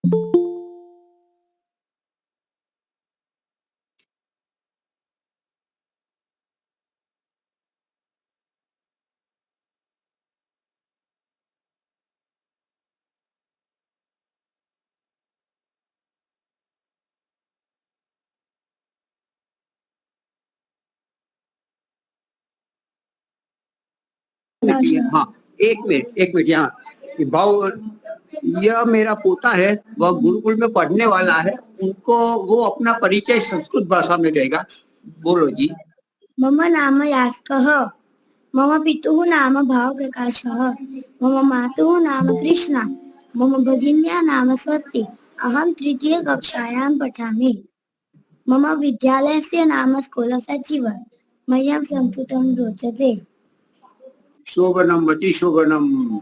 हाँ, एक मिनट यहाँ भाव, यह मेरा पोता है, वह गुरुकुल में पढ़ने वाला है, उनको वो अपना परिचय संस्कृत भाषा में देगा। बोलो जी। मम नाम यास्कः, मम पितुः नाम भावप्रकाशः, मम मातुः नाम कृष्णा, मम भगिन्या नाम स्वस्ति। अहं तृतीयकक्षायां पठामि। मम विद्यालयस्य नाम स्कूल ऑफ अचीवर। मह्यं संस्कृतं रोचते। शोभनम वती शोभनम।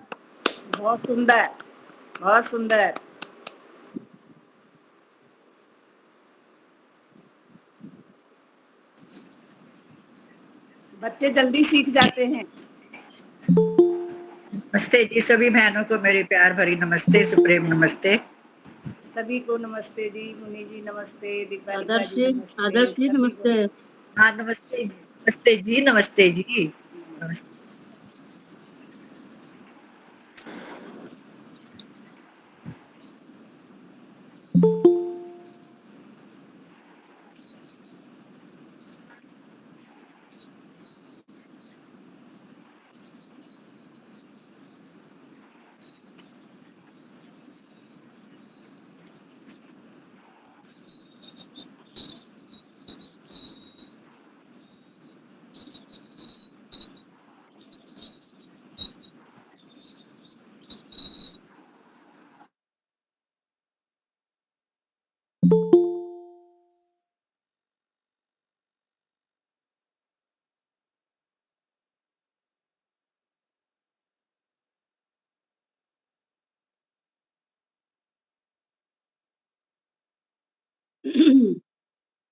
बहुत सुंदर, बहुत सुंदर। बच्चे जल्दी सीख जाते हैं। नमस्ते जी सभी बहनों को, मेरी प्यार भरी नमस्ते, सुप्रेम नमस्ते। सभी को नमस्ते जी। मुनि जी नमस्ते, आदर्श जी नमस्ते। हाँ नमस्ते, नमस्ते जी, नमस्ते जी, नमस्ते।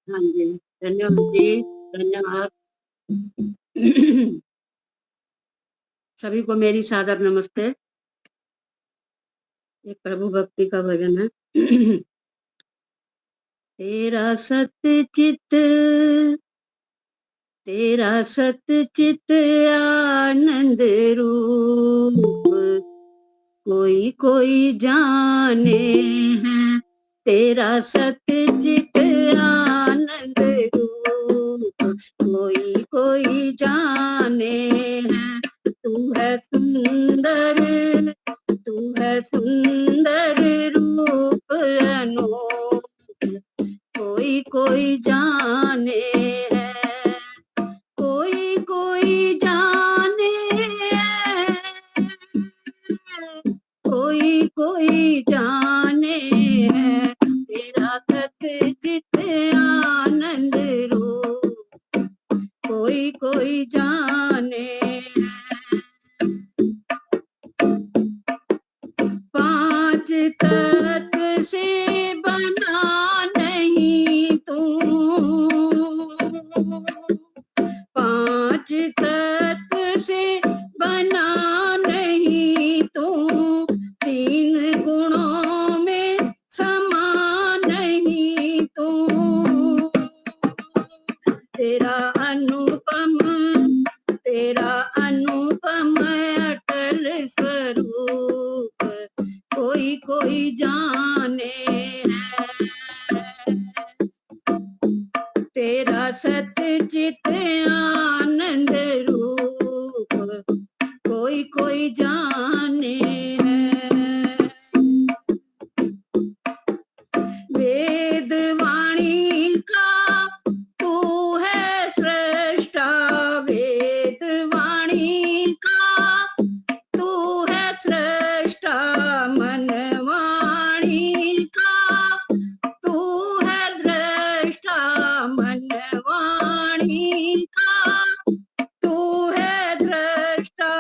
हाँ जी, धन्यवाद जी, धन्यवाद। सभी को मेरी सादर नमस्ते। एक प्रभु भक्ति का भजन है। तेरा सत चित आनंद रूप, कोई कोई जाने है। तेरा सत चित आनंद रूप, कोई कोई जाने है। तू है सुंदर रूप अनूप, कोई कोई जाने है। कोई कोई जाने है, कोई कोई जाने है। तेरा सत चित आनंद रूप, कोई कोई जाने है। पांच तत्व से बना नहीं तू, पांच तत्व से बना नहीं तू। तीन गुणों में समा नहीं तू। तेरा अनुपम अटल स्वरूप, कोई कोई जाने है। तेरा सत चित आनंद रूप, कोई कोई जाने है। वेद वाणी का तू है सृष्टा, वेद वाणी का तू है सृष्टा। मन वाणी का तू है दृष्टा, मन वाणी का तू है दृष्टा।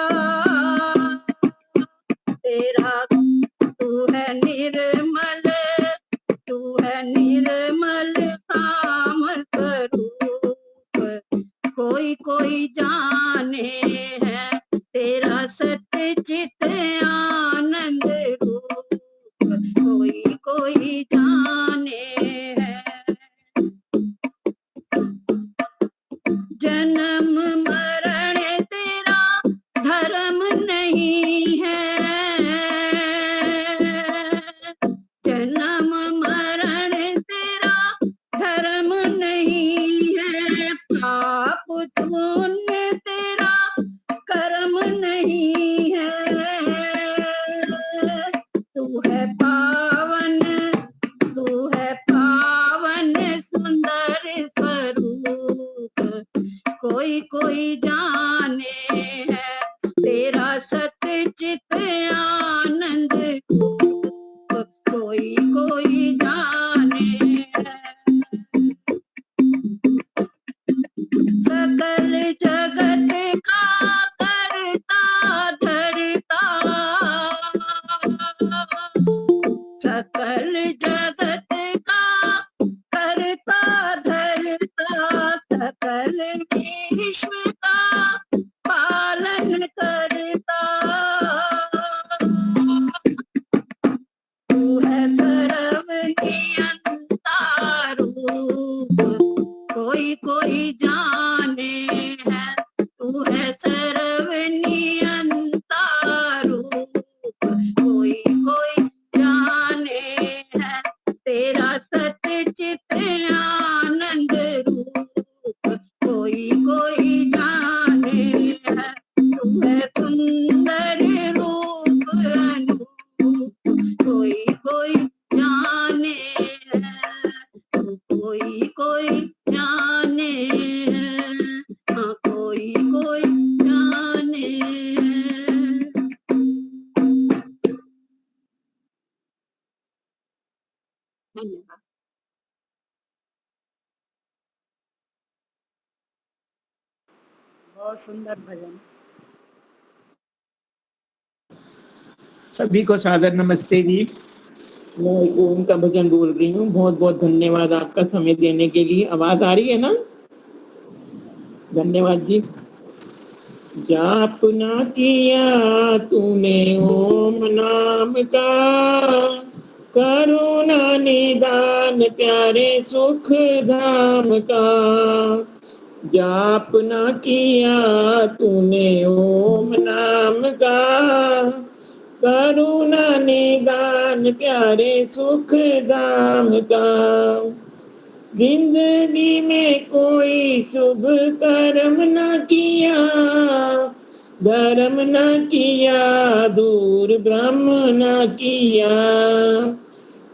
तेरा तू है निर्मल, तू है निर्मल काम स्वरूप, कोई कोई जाने है। तेरा सत चित आनंद रूप, कोई कोई कोई जाने है। जन्म मरण तेरा धर्म नहीं है, जन्म मरण तेरा धर्म नहीं है, पाप पुण्य तेरा कर्म नहीं है। तू है पावन, तू है पावन सुंदर स्वरूप, कोई कोई जाने है तेरा सत्य चित आनंद रूप, कोई कोई जाने है। सकल जगत का करता धरता, सकल जगत का करता धरता, सकल विश्व का पालन करता। तू है सर्व नियंता रूप, कोई कोई जाने है। तू है सर्व नियंता रूप, कोई कोई जाने है तेरा सत्य चित आनंद रूप, कोई कोई जाने है। तू है सुंदर रूप अनूप, कोई कोई जाने है, कोई कोई जाने है, हाँ कोई कोई जाने है। धन्यवाद। बहुत सुंदर भजन। सभी को सादर नमस्ते जी। मैं ओम का भजन बोल रही हूँ। बहुत बहुत धन्यवाद आपका समय देने के लिए। आवाज आ रही है ना? धन्यवाद जी। जाप ना किया तूने ओम नाम का, करुणा निदान प्यारे सुख धाम का। जाप ना किया तूने ओम नाम का, करुणा निदान प्यारे सुख धाम का। जिंदगी में कोई शुभ कर्म न किया, धर्म न किया, दूर ब्रह्म न किया।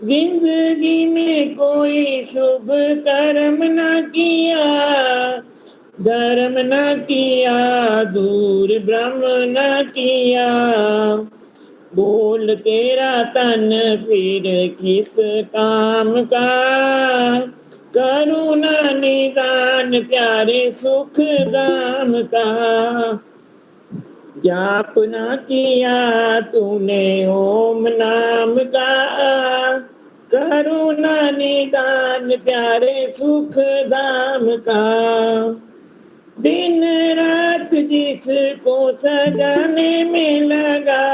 जिंदगी में कोई शुभ कर्म न किया, धर्म न किया, दूर ब्रह्म न किया। बोल तेरा तन फिर किस काम का, करुणा निदान प्यारे सुख धाम का। जाप ना किया तूने ओम नाम का, करुणा निदान प्यारे सुख धाम का। दिन रात जिसको सजाने में लगा,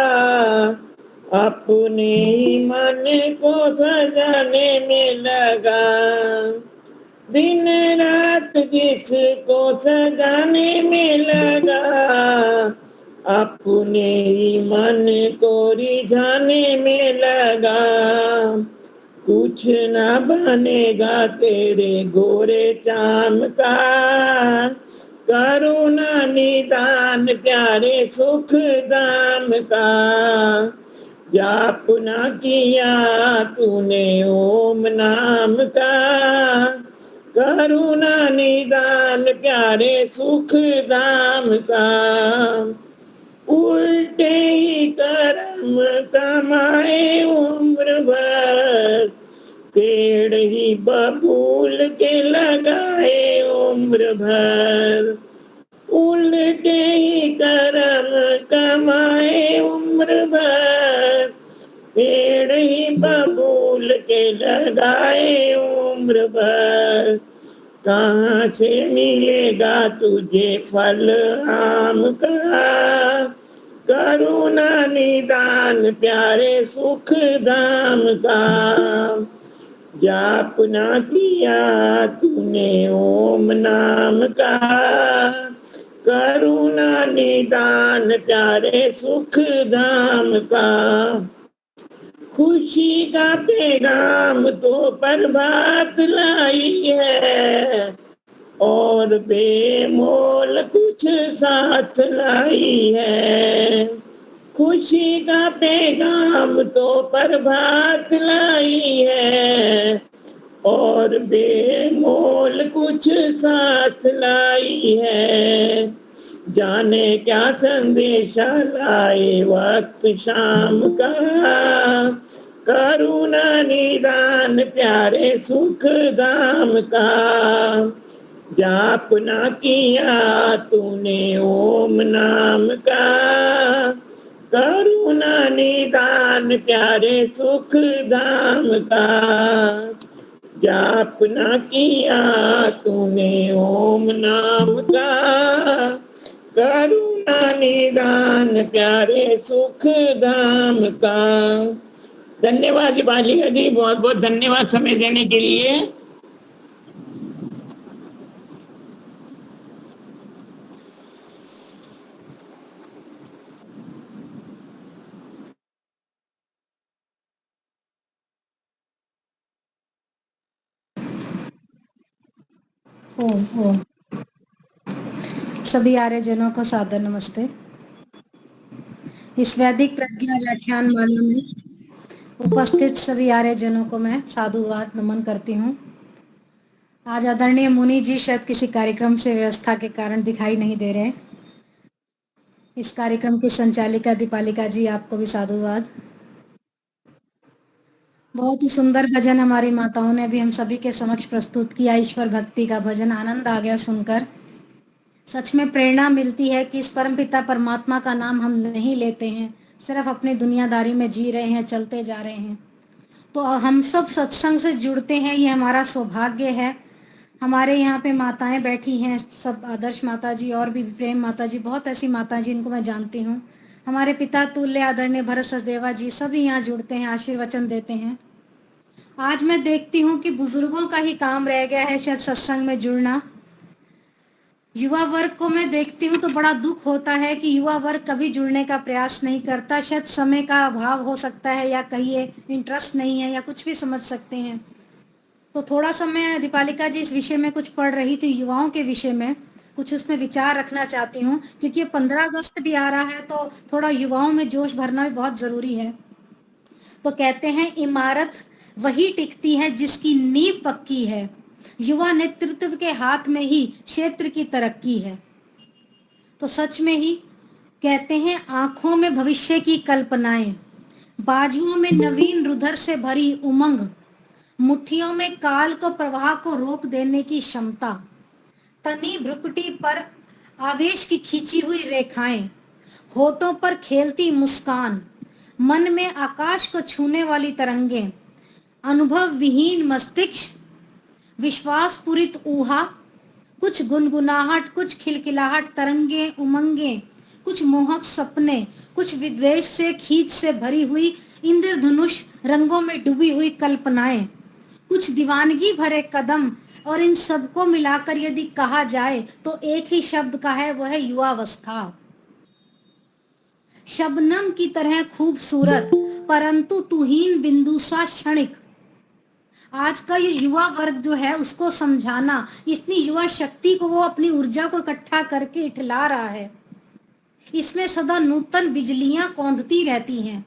अपने ही मन को सजाने में लगा। दिन रात जिसको सजाने में लगा, अपने ही मन को रिझाने में लगा। कुछ ना बनेगा तेरे गोरे चाम का, करुणा निदान प्यारे सुख धाम का। जाप ना किया तूने ओम नाम का, करुणा निदान प्यारे सुख धाम का। उल्टे ही कर्म कमाए उम्र भर, पेड़ ही बबूल के लगाए उम्र भर। उल्टे ही कर्म कमाए उम्र भर, पेड़ ही बबूल के लगाए उम्र भर। कहाँ से मिलेगा तुझे फल आम का, करुणा निदान प्यारे सुख धाम का, जाप ना किया तूने ओम नाम का, करुणा निदान प्यारे सुख धाम का, खुशी का पैगाम तो प्रभात लाई है, और बेमोल कुछ साथ लाई है, खुशी का पैगाम तो प्रभात लाई है, और बेमोल कुछ साथ लाई है, जाने क्या संदेशा लाए वक्त शाम का, करुणा निदान प्यारे सुख धाम का, जाप ना किया तूने ओम नाम का, करुणा निदान प्यारे सुख धाम का, जाप ना किया तूने ओम नाम का, करुणा निदान प्यारे सुख धाम का। धन्यवाद बालिका जी, बहुत बहुत धन्यवाद समय देने के लिए। ओम ओम। सभी आर्यजनों को सादर नमस्ते। इस वैदिक प्रज्ञा व्याख्यान माला में उपस्थित सभी आर्यजनों को मैं साधुवाद नमन करती हूँ। आज आदरणीय मुनि जी शायद किसी कार्यक्रम से व्यवस्था के कारण दिखाई नहीं दे रहे। इस कार्यक्रम की संचालिका दीपालिका जी, आपको भी साधुवाद। बहुत ही सुंदर भजन हमारी माताओं ने भी हम सभी के समक्ष प्रस्तुत किया। ईश्वर भक्ति का भजन, आनंद आ गया सुनकर। सच में प्रेरणा मिलती है कि इस परमपिता परमात्मा का नाम हम नहीं लेते हैं, सिर्फ अपनी दुनियादारी में जी रहे हैं, चलते जा रहे हैं। तो हम सब सत्संग से जुड़ते हैं, ये हमारा सौभाग्य है। हमारे यहाँ पे माताएं बैठी हैं, सब आदर्श माता जी और भी प्रेम माता जी, बहुत ऐसी माता जी इनको मैं जानती हूँ। हमारे पिता तुल्य आदरणीय भरत सचदेवा जी सभी यहाँ जुड़ते हैं, आशीर्वचन देते हैं। आज मैं देखती हूँ कि बुजुर्गों का ही काम रह गया है शायद सत्संग में जुड़ना। युवा वर्ग को मैं देखती हूँ तो बड़ा दुख होता है कि युवा वर्ग कभी जुड़ने का प्रयास नहीं करता। शायद समय का अभाव हो सकता है, या कहिए इंटरेस्ट नहीं है, या कुछ भी समझ सकते हैं। तो थोड़ा सा मैं दीपालिका जी इस विषय में कुछ पढ़ रही थी, युवाओं के विषय में कुछ उसमें विचार रखना चाहती हूँ, क्योंकि ये 15 अगस्त भी आ रहा है तो थोड़ा युवाओं में जोश भरना भी बहुत जरूरी है। तो कहते हैं, इमारत वही टिकती है जिसकी नींव पक्की है, युवा नेतृत्व के हाथ में ही क्षेत्र की तरक्की है। तो सच में ही कहते हैं, आंखों में भविष्य की कल्पनाएं, बाजुओं में नवीन रुधिर से भरी उमंग, मुट्ठियों में काल को प्रवाह को रोक देने की क्षमता, तनी भ्रुकुटी पर आवेश की खींची हुई रेखाएं, होठों पर खेलती मुस्कान, मन में आकाश को छूने वाली तरंगें, अनुभव विहीन मस्तिष्क, विश्वास पूरित ऊहा, कुछ गुनगुनाहट, कुछ खिलखिलाहट, तरंगे उमंगे, कुछ मोहक सपने, कुछ विद्वेष से खींच से भरी हुई इंद्रधनुष रंगों में डूबी हुई कल्पनाएं, कुछ दीवानगी भरे कदम, और इन सबको मिलाकर यदि कहा जाए तो एक ही शब्द का है, वो है युवावस्था। शबनम की तरह खूबसूरत परंतु तुहीन बिंदु सा क्षणिक। आज का ये युवा वर्ग जो है उसको समझाना, इतनी युवा शक्ति को वो अपनी ऊर्जा को इकट्ठा करके इठला रहा है। इसमें सदा नूतन बिजलियां कौंधती रहती हैं।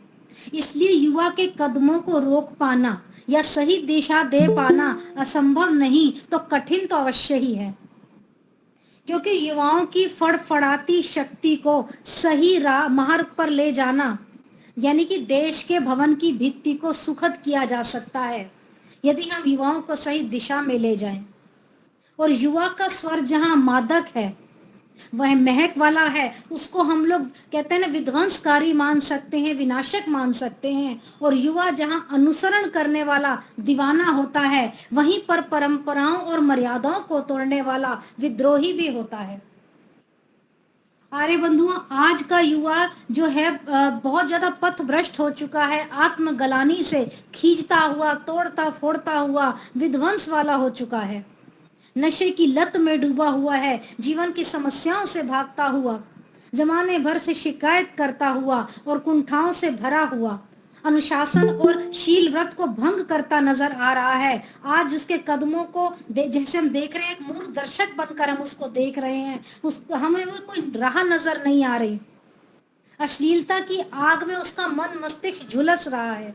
इसलिए युवा के कदमों को रोक पाना या सही दिशा दे पाना असंभव नहीं तो कठिन तो अवश्य ही है, क्योंकि युवाओं की फड़फड़ाती शक्ति को सही मार्ग पर ले जाना, यानी कि देश के भवन की भित्ति को सुखद किया जा सकता है यदि हम युवाओं को सही दिशा में ले जाएं। और युवा का स्वर जहां मादक है, वह महक वाला है, उसको हम लोग कहते हैं ना विध्वंसकारी मान सकते हैं, विनाशक मान सकते हैं। और युवा जहां अनुसरण करने वाला दीवाना होता है, वहीं पर परंपराओं और मर्यादाओं को तोड़ने वाला विद्रोही भी होता है। अरे बंधुओं, आज का युवा जो है बहुत ज्यादा पथ भ्रष्ट हो चुका है, आत्मगलानी से खींचता हुआ, तोड़ता फोड़ता हुआ, विध्वंस वाला हो चुका है, नशे की लत में डूबा हुआ है, जीवन की समस्याओं से भागता हुआ, जमाने भर से शिकायत करता हुआ और कुंठाओं से भरा हुआ, अनुशासन और शील व्रत को भंग करता नजर आ रहा है। आज उसके कदमों को जैसे हम देख रहे हैं, एक मूर्ख दर्शक बनकर हम उसको देख रहे हैं, हमें वो कोई राह नजर नहीं आ रही। अश्लीलता की आग में उसका मन मस्तिष्क झुलस रहा है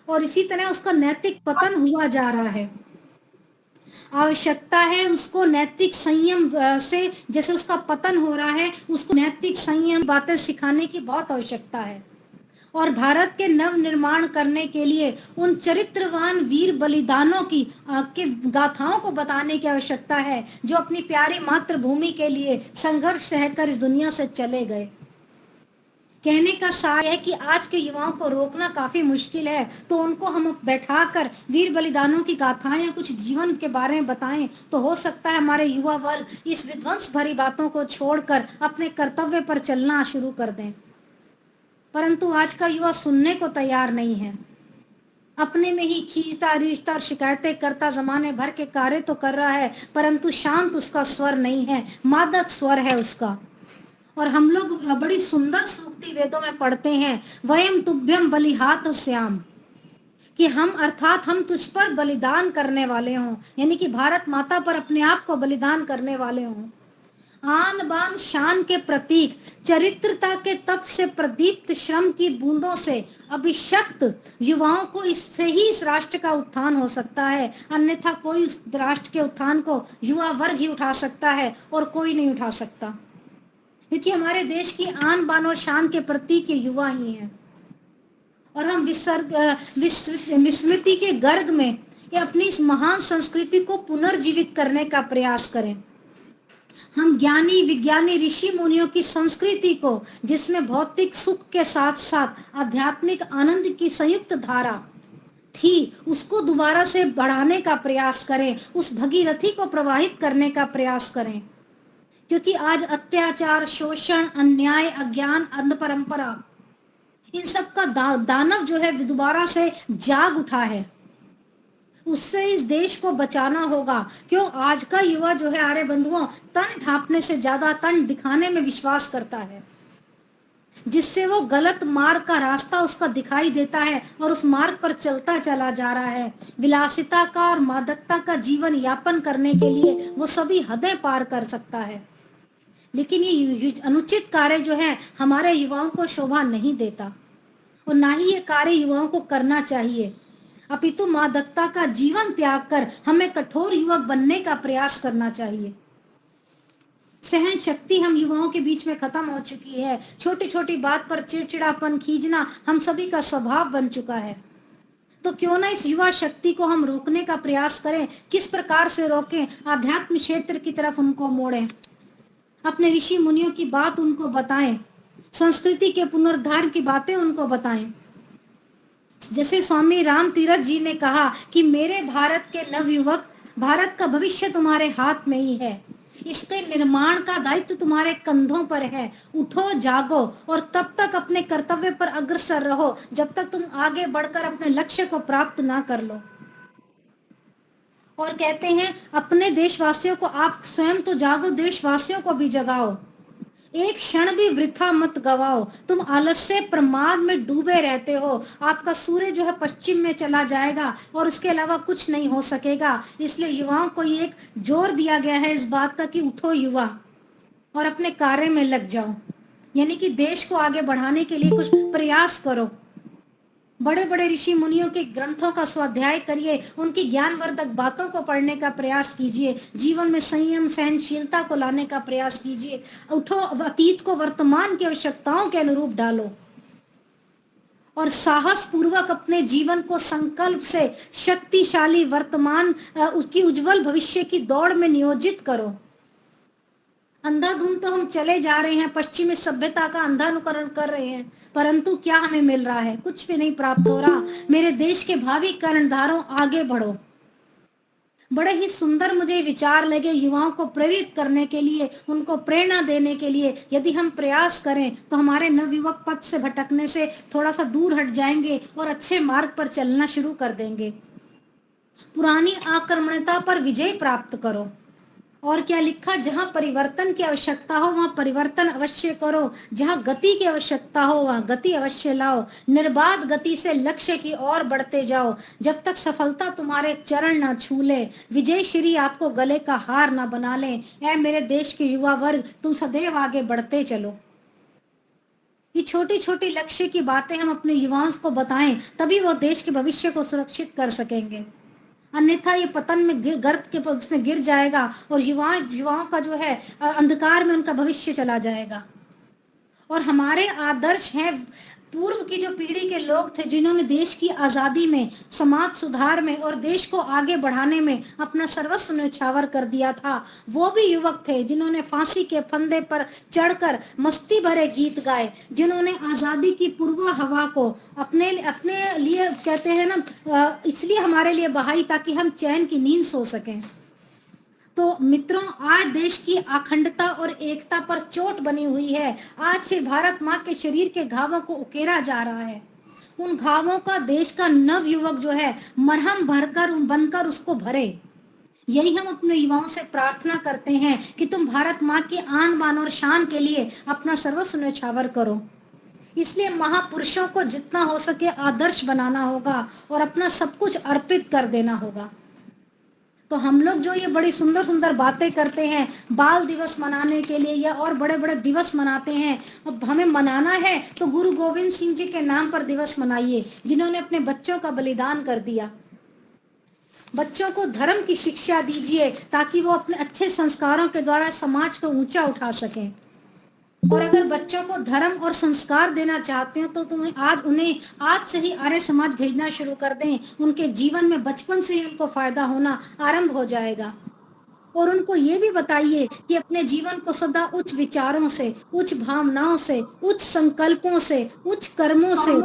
और इसी तरह उसका नैतिक पतन हुआ जा रहा है। आवश्यकता है उसको नैतिक संयम से, जैसे उसका पतन हो रहा है, उसको नैतिक संयम बातें सिखाने की बहुत आवश्यकता है। और भारत के नव निर्माण करने के लिए उन चरित्रवान वीर बलिदानों की के गाथाओं को बताने की आवश्यकता है, जो अपनी प्यारी मातृभूमि के लिए संघर्ष सहकर इस दुनिया से चले गए। कहने का सार है कि आज के युवाओं को रोकना काफी मुश्किल है, तो उनको हम बैठाकर वीर बलिदानों की गाथाएं या कुछ जीवन के बारे में बताएं, तो हो सकता है हमारे युवा वर्ग इस विध्वंस भरी बातों को छोड़कर अपने कर्तव्य पर चलना शुरू कर दें। परंतु आज का युवा सुनने को तैयार नहीं है, अपने में ही खींचता रिश्ता और शिकायतें करता जमाने भर के कार्य तो कर रहा है, परंतु शांत उसका स्वर नहीं है, मादक स्वर है उसका। और हम लोग बड़ी सुंदर सूक्ति वेदों में पढ़ते हैं, वयम तुभ्यम बलिहात श्याम, कि हम अर्थात हम तुझ पर बलिदान करने वाले हों, यानी कि भारत माता पर अपने आप को बलिदान करने वाले हों। आन बान शान के प्रतीक, चरित्रता के तप से प्रदीप्त श्रम की बूंदों से अभिषक्त युवाओं को इससे ही इस राष्ट्र का उत्थान हो सकता है, अन्यथा कोई उस राष्ट्र के उत्थान को युवा वर्ग ही उठा सकता है और कोई नहीं उठा सकता, क्योंकि हमारे देश की आन बान और शान के प्रतीक ये युवा ही हैं। और हम विस्मृति के गर्ग में ये अपनी इस महान संस्कृति को पुनर्जीवित करने का प्रयास करें। हम ज्ञानी विज्ञानी ऋषि मुनियों की संस्कृति को, जिसमें भौतिक सुख के साथ साथ आध्यात्मिक आनंद की संयुक्त धारा थी, उसको दोबारा से बढ़ाने का प्रयास करें, उस भगीरथी को प्रवाहित करने का प्रयास करें। क्योंकि आज अत्याचार, शोषण, अन्याय, अज्ञान, अंध परंपरा, इन सब का दानव जो है दोबारा से जाग उठा है, उससे इस देश को बचाना होगा। क्यों आज का युवा जो है, अरे बंधुओं, तन ढांपने से ज्यादा तन दिखाने में विश्वास करता है, जिससे वो गलत मार्ग का रास्ता उसका दिखाई देता है और उस मार्ग पर चलता चला जा रहा है। विलासिता का और मादकता का जीवन यापन करने के लिए वो सभी हदें पार कर सकता है, लेकिन ये अनुचित कार्य जो है हमारे युवाओं को शोभा नहीं देता और ना ही ये कार्य युवाओं को करना चाहिए। अपितु मादकता का जीवन त्याग कर हमें कठोर युवक बनने का प्रयास करना चाहिए। सहन शक्ति हम युवाओं के बीच में खत्म हो चुकी है। छोटी छोटी बात पर चिड़चिड़ापन खींचना हम सभी का स्वभाव बन चुका है। तो क्यों ना इस युवा शक्ति को हम रोकने का प्रयास करें। किस प्रकार से रोकें? आध्यात्म क्षेत्र की तरफ उनको मोड़ें, अपने ऋषि मुनियों की बात उनको बताएं, संस्कृति के पुनरुद्धार की बातें उनको बताएं। जैसे स्वामी राम तीरथ जी ने कहा कि मेरे भारत के नवयुवक, भारत का भविष्य तुम्हारे हाथ में ही है, इसके निर्माण का दायित्व तुम्हारे कंधों पर है। उठो, जागो और तब तक अपने कर्तव्य पर अग्रसर रहो जब तक तुम आगे बढ़कर अपने लक्ष्य को प्राप्त ना कर लो। और कहते हैं अपने देशवासियों को आप स्वयं तो जागो, देशवासियों को भी जगाओ। एक क्षण भी वृथा मत गवाओ। तुम आलस्य प्रमाद में डूबे रहते हो। आपका सूर्य जो है पश्चिम में चला जाएगा और उसके अलावा कुछ नहीं हो सकेगा। इसलिए युवाओं को ये एक जोर दिया गया है इस बात का कि उठो युवा और अपने कार्य में लग जाओ, यानी कि देश को आगे बढ़ाने के लिए कुछ प्रयास करो। बड़े बड़े ऋषि मुनियों के ग्रंथों का स्वाध्याय करिए, उनकी ज्ञानवर्धक बातों को पढ़ने का प्रयास कीजिए, जीवन में संयम सहनशीलता को लाने का प्रयास कीजिए। उठो, अतीत को वर्तमान की आवश्यकताओं के अनुरूप डालो और साहस पूर्वक अपने जीवन को संकल्प से शक्तिशाली वर्तमान उसकी उज्जवल भविष्य की दौड़ में नियोजित करो। अंधाधुंध तो हम चले जा रहे हैं, पश्चिमी सभ्यता का अंधानुकरण कर रहे हैं, परंतु क्या हमें मिल रहा है? कुछ भी नहीं प्राप्त हो रहा। मेरे देश के भावी कर्णधारों, आगे बढ़ो। बड़े ही सुंदर मुझे विचार लगे युवाओं को प्रेरित करने के लिए, उनको प्रेरणा देने के लिए। यदि हम प्रयास करें तो हमारे नवयुवक पथ से भटकने से थोड़ा सा दूर हट जाएंगे और अच्छे मार्ग पर चलना शुरू कर देंगे। पुरानी आक्रमणता पर विजय प्राप्त करो। और क्या लिखा, जहां परिवर्तन की आवश्यकता हो वहां परिवर्तन अवश्य करो, जहां गति की आवश्यकता हो वहां गति अवश्य लाओ। निर्बाध गति से लक्ष्य की ओर बढ़ते जाओ, जब तक सफलता तुम्हारे चरण ना छू ले, विजय श्री आपको गले का हार ना बना ले। ऐ मेरे देश के युवा वर्ग, तुम सदैव आगे बढ़ते चलो। ये छोटी छोटी लक्ष्य की बातें हम अपने युवाओं को बताएं, तभी वो देश के भविष्य को सुरक्षित कर सकेंगे। अन्यथा ये पतन में गर्त के उसमें गिर जाएगा और युवाओं का जो है अंधकार में उनका भविष्य चला जाएगा। और हमारे आदर्श हैं पूर्व की जो पीढ़ी के लोग थे, जिन्होंने देश की आजादी में, समाज सुधार में और देश को आगे बढ़ाने में अपना सर्वस्व न्यौछावर कर दिया था। वो भी युवक थे जिन्होंने फांसी के फंदे पर चढ़कर मस्ती भरे गीत गाए, जिन्होंने आजादी की पूर्व हवा को अपने लिए कहते हैं ना, इसलिए हमारे लिए बहाई ताकि हम चैन की नींद सो सकें। तो मित्रों, आज देश की अखंडता और एकता पर चोट बनी हुई है। आज से भारत माँ के शरीर के घावों को उकेरा जा रहा है। उन घावों का देश का नव युवक जो है मरहम भरकर बनकर उसको भरे। यही हम अपने युवाओं से प्रार्थना करते हैं कि तुम भारत माँ की आन बान और शान के लिए अपना सर्वस्व न्यौछावर करो। इसलिए महापुरुषों को जितना हो सके आदर्श बनाना होगा और अपना सब कुछ अर्पित कर देना होगा। तो हम लोग जो ये बड़ी सुंदर सुंदर बातें करते हैं बाल दिवस मनाने के लिए या और बड़े बड़े दिवस मनाते हैं, अब हमें मनाना है तो गुरु गोविंद सिंह जी के नाम पर दिवस मनाइए, जिन्होंने अपने बच्चों का बलिदान कर दिया। बच्चों को धर्म की शिक्षा दीजिए ताकि वो अपने अच्छे संस्कारों के द्वारा समाज को ऊंचा उठा सकें। और अगर बच्चों को धर्म और संस्कार देना चाहते हो तो उन्हें आज से ही आर्य समाज भेजना शुरू कर दें। उनके जीवन में बचपन से ही उनको फायदा होना आरंभ हो जाएगा। और उनको ये भी बताइए कि अपने जीवन को सदा उच्च विचारों से, उच्च भावनाओं से, उच्च संकल्पों से, उच्च कर्मों से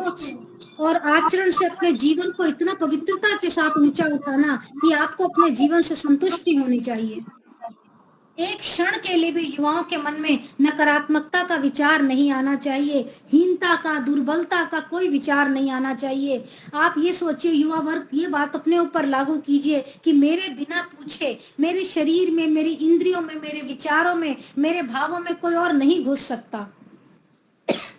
और आचरण से अपने जीवन को इतना पवित्रता के साथ ऊंचा उठाना कि आपको अपने जीवन से संतुष्टि होनी चाहिए। एक क्षण के लिए भी युवाओं के मन में नकारात्मकता का विचार नहीं आना चाहिए, हीनता का, दुर्बलता का कोई विचार नहीं आना चाहिए। आप ये सोचिए, युवा वर्ग, ये बात अपने ऊपर लागू कीजिए कि मेरे बिना पूछे मेरे शरीर में, मेरी इंद्रियों में, मेरे विचारों में, मेरे भावों में कोई और नहीं घुस सकता।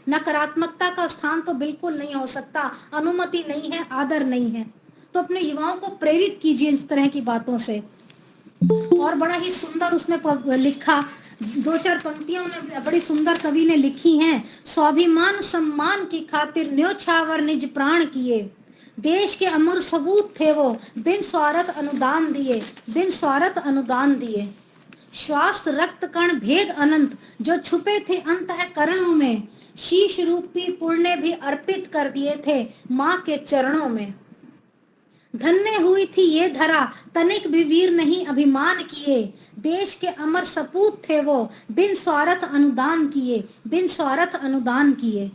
नकारात्मकता का स्थान तो बिल्कुल नहीं हो सकता, अनुमति नहीं है, आदर नहीं है। तो अपने युवाओं को प्रेरित कीजिए इस तरह की बातों से। और बड़ा ही सुंदर उसमें लिखा, 2-4 पंक्तियां उन्हें बड़ी सुंदर कवि ने लिखी हैं। स्वाभिमान सम्मान की खातिर न्यौछावर निज प्राण किए, देश के अमर सबूत थे वो बिन स्वार्थ अनुदान दिए, बिन स्वार्थ अनुदान दिए। श्वास रक्त कण भेद अनंत जो छुपे थे अंतःकरणों में, शीश रूपी पुण्य भी अर्पित कर दिए थे माँ के चरणों में। धन्य हुई थी ये धरा तनिक भी वीर नहीं अभिमान किए, देश के अमर सपूत थे वो बिन स्वार्थ अनुदान किए, बिन स्वार्थ अनुदान किए।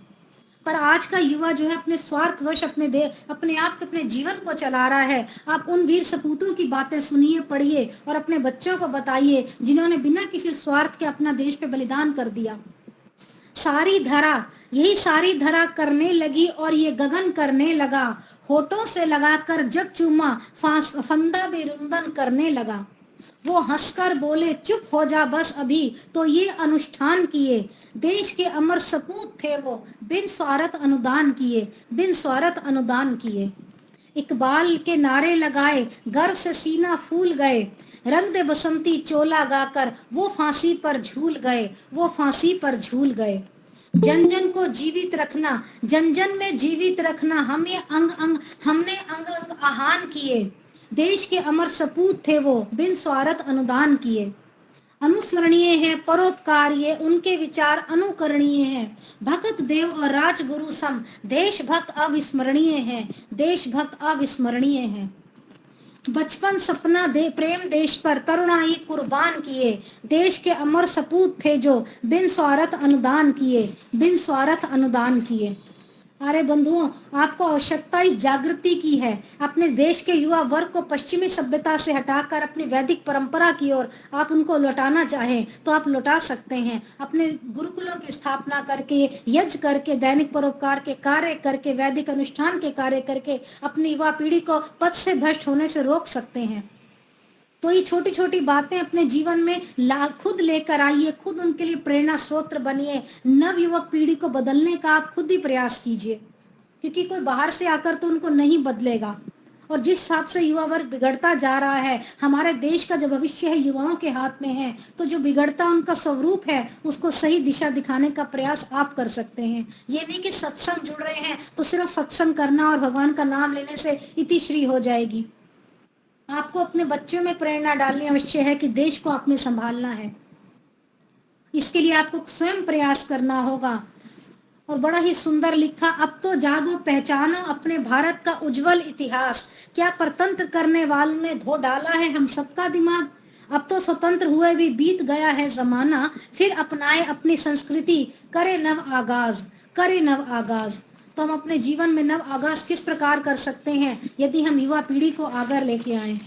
पर आज का युवा जो है अपने स्वार्थवश अपने आप के अपने जीवन को चला रहा है। आप उन वीर सपूतों की बातें सुनिए, पढ़िए और अपने बच्चों को बताइए जिन्होंने बिना किसी स्वार्थ के अपना देश पे बलिदान कर दिया। सारी धरा, यही सारी धरा करने लगी और ये गगन करने लगा, होठों से लगाकर जब चूमा फंदा भी रुंदन करने लगा। वो हंसकर बोले चुप हो जा बस अभी, तो ये अनुष्ठान किए, देश के अमर सपूत थे वो बिन स्वार्थ अनुदान किए, बिन स्वार्थ अनुदान किए। इकबाल के नारे लगाए गर्व से सीना फूल गए, रंग दे बसंती चोला गाकर वो फांसी पर झूल गए, वो फांसी पर झूल गए। जन जन को जीवित रखना, जन जन में जीवित रखना, हमने अंग अंग आहान किए, देश के अमर सपूत थे वो बिन स्वार्थ अनुदान किए। अनुस्मरणीय है परोपकार ये उनके विचार अनुकरणीय है, भगत देव और राजगुरु सम देशभक्त अविस्मरणीय है, देशभक्त अविस्मरणीय है। बचपन सपना दे प्रेम देश पर तरुणाई कुर्बान किए, देश के अमर सपूत थे जो बिन स्वार्थ अनुदान किए, बिन स्वार्थ अनुदान किए। अरे बंधुओं, आपको आवश्यकता इस जागृति की है। अपने देश के युवा वर्ग को पश्चिमी सभ्यता से हटाकर अपनी वैदिक परंपरा की ओर आप उनको लौटाना चाहें तो आप लौटा सकते हैं। अपने गुरुकुलों की स्थापना करके, यज्ञ करके, दैनिक परोपकार के कार्य करके, वैदिक अनुष्ठान के कार्य करके अपनी युवा पीढ़ी को पथ से भ्रष्ट होने से रोक सकते हैं। तो ये छोटी छोटी बातें अपने जीवन में खुद लेकर आइए, खुद उनके लिए प्रेरणा स्रोत बनिए। नव युवक पीढ़ी को बदलने का आप खुद ही प्रयास कीजिए, क्योंकि कोई बाहर से आकर तो उनको नहीं बदलेगा। और जिस हिसाब से युवा वर्ग बिगड़ता जा रहा है, हमारे देश का जो भविष्य है युवाओं के हाथ में है, तो जो बिगड़ता उनका स्वरूप है उसको सही दिशा दिखाने का प्रयास आप कर सकते हैं। ये नहीं कि सत्संग जुड़ रहे हैं तो सिर्फ सत्संग करना और भगवान का नाम लेने से इतिश्री हो जाएगी। आपको अपने बच्चों में प्रेरणा डालनी अवश्य है कि देश को आपने संभालना है। इसके लिए आपको स्वयं प्रयास करना होगा। और बड़ा ही सुंदर लिखा, अब तो जागो पहचानो अपने भारत का उज्जवल इतिहास। क्या परतंत्र करने वालों ने धो डाला है हम सबका दिमाग। अब तो स्वतंत्र हुए भी बीत गया है जमाना, फिर अपनाए अपनी संस्कृति, करे नव आगाज, करे नव आगाज। तो हम अपने जीवन में नव आगाज किस प्रकार कर सकते हैं यदि हम युवा पीढ़ी को आगे लेके आए।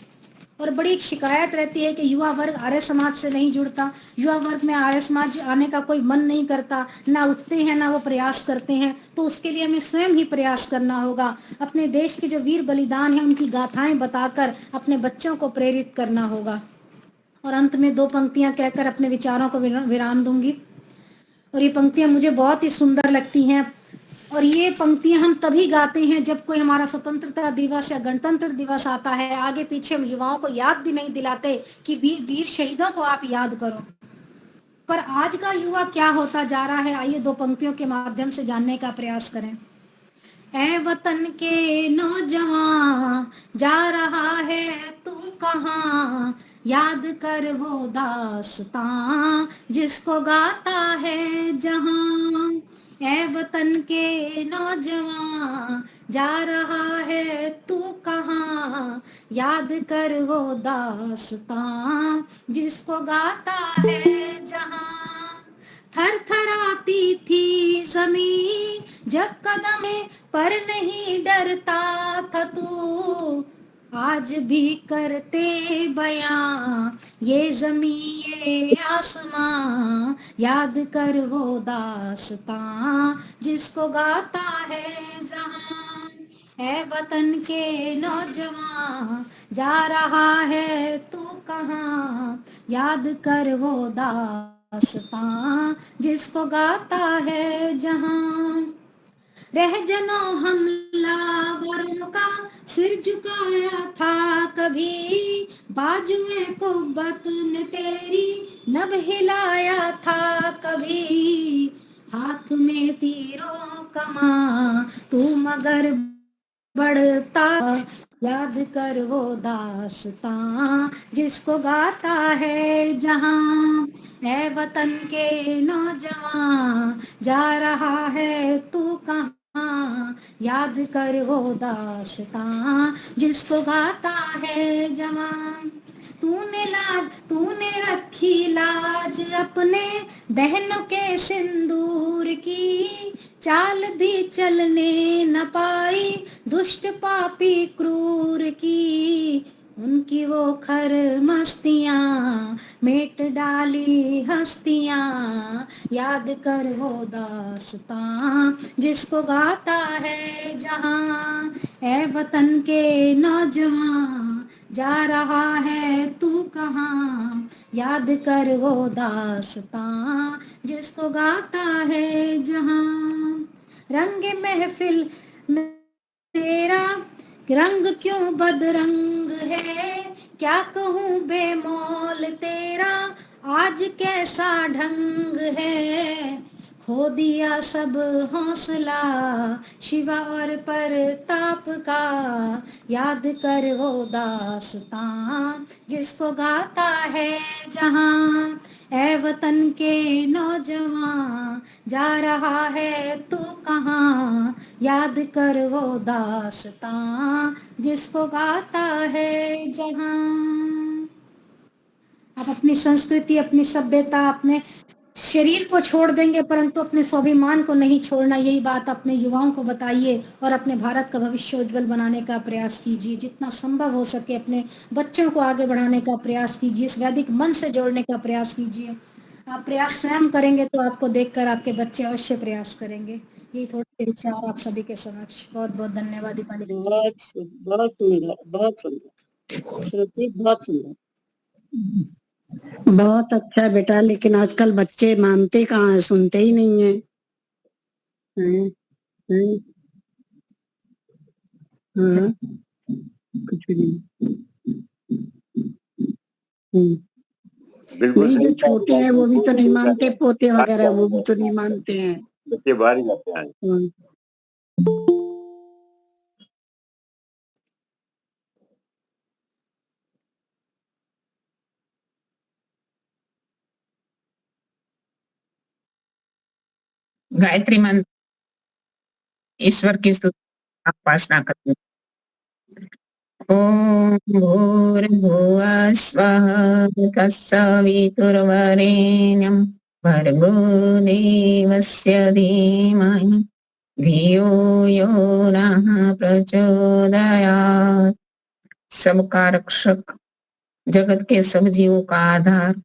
और बड़ी एक शिकायत रहती है कि युवा वर्ग आर्य समाज से नहीं जुड़ता, युवा वर्ग में आर्य समाज आने का कोई मन नहीं करता, ना उठते हैं ना वो प्रयास करते हैं। तो उसके लिए हमें स्वयं ही प्रयास करना होगा। अपने देश के जो वीर बलिदान है उनकी गाथाएं बताकर अपने बच्चों को प्रेरित करना होगा। और अंत में 2 पंक्तियां कहकर अपने विचारों को विराम दूंगी। और ये पंक्तियां मुझे बहुत ही सुंदर लगती हैं। और ये पंक्तियां हम तभी गाते हैं जब कोई हमारा स्वतंत्रता दिवस या गणतंत्र दिवस आता है। आगे पीछे हम युवाओं को याद भी नहीं दिलाते कि वीर शहीदों को आप याद करो। पर आज का युवा क्या होता जा रहा है, आइए 2 पंक्तियों के माध्यम से जानने का प्रयास करें। ऐ वतन के नौजवान जा रहा है तू कहाँ, याद कर वो दास्तां जिसको गाता है जहां। ऐ वतन के नौजवान जा रहा है तू कहाँ, याद कर वो दास्तां जिसको गाता है जहां। थर थर आती थी जमीन जब कदम पर नहीं डरता था तू, आज भी करते बयां ये ज़मीं ये आसमां, याद कर वो दास्तां जिसको गाता है जहां। है वतन के नौजवान जा रहा है तू कहाँ, याद कर वो दास्तां जिसको गाता है जहां। रहजनो हमलावरों का सिर झुकाया था कभी, बाजुए कुब्बत ने तेरी नभ हिलाया था कभी। हाथ में तीरों कमान तू मगर बढ़ता, याद कर वो दास्तां जिसको गाता है जहां। है वतन के नौजवान जा रहा है तू कहाँ, याद कर वो दास्तां जिसको गाता है जवान। तूने रखी लाज अपने बहनों के सिंदूर की, चाल भी चलने न पाई दुष्ट पापी क्रूर की। उनकी वो खर मस्तियाँ मेट डाली हस्तियाँ, याद कर वो दास्तां जिसको गाता है जहां। ऐ वतन के नौजवान जा रहा है तू कहाँ, याद कर वो दास्तां जिसको गाता है जहां। रंग महफिल में तेरा रंग क्यों बदरंग है, क्या कहूँ बेमौल तेरा आज कैसा ढंग है। खो दिया सब हौसला शिवा और परताप का, याद कर वो दास्तां जिसको गाता है जहां। ऐ वतन के नौजवान जा रहा है तू कहाँ, याद कर वो दास्तां जिसको गाता है जहां। आप अपनी संस्कृति, अपनी सभ्यता, अपने शरीर को छोड़ देंगे परंतु अपने स्वाभिमान को नहीं छोड़ना। यही बात अपने युवाओं को बताइए और अपने भारत का भविष्य उज्जवल बनाने का प्रयास कीजिए। जितना संभव हो सके अपने बच्चों को आगे बढ़ाने का प्रयास कीजिए, इस वैदिक मन से जोड़ने का प्रयास कीजिए। आप प्रयास स्वयं करेंगे तो आपको देखकर आपके बच्चे अवश्य प्रयास करेंगे। यही थोड़े से विचार आप सभी के समक्ष। बहुत बहुत धन्यवाद दीपाली जी। बहुत सुंदर, बहुत सुंदर श्रुति, बहुत सुंदर। बहुत अच्छा है बेटा, लेकिन आजकल बच्चे मानते कहाँ हैं, सुनते ही नहीं है। हैं, हैं, हाँ, कुछ भी नहीं। बिल्कुल नहीं, सही जो कहा छोटे हैं वो भी तो नहीं मानते, पोते वगैरह वो भी तो नहीं मानते हैं। बच्चे बाहर ही जाते हैं। हाँ। गायत्री मंत्र ईश्वर की स्तुति उपासना करते हैं। ओम भूर्भुवः स्वः तत्सवितुर्वरेण्यं भर्गो देवस्य धीमहि धियो यो नः प्रचोदयात्। सबका रक्षक, जगत के सब जीवों का आधार,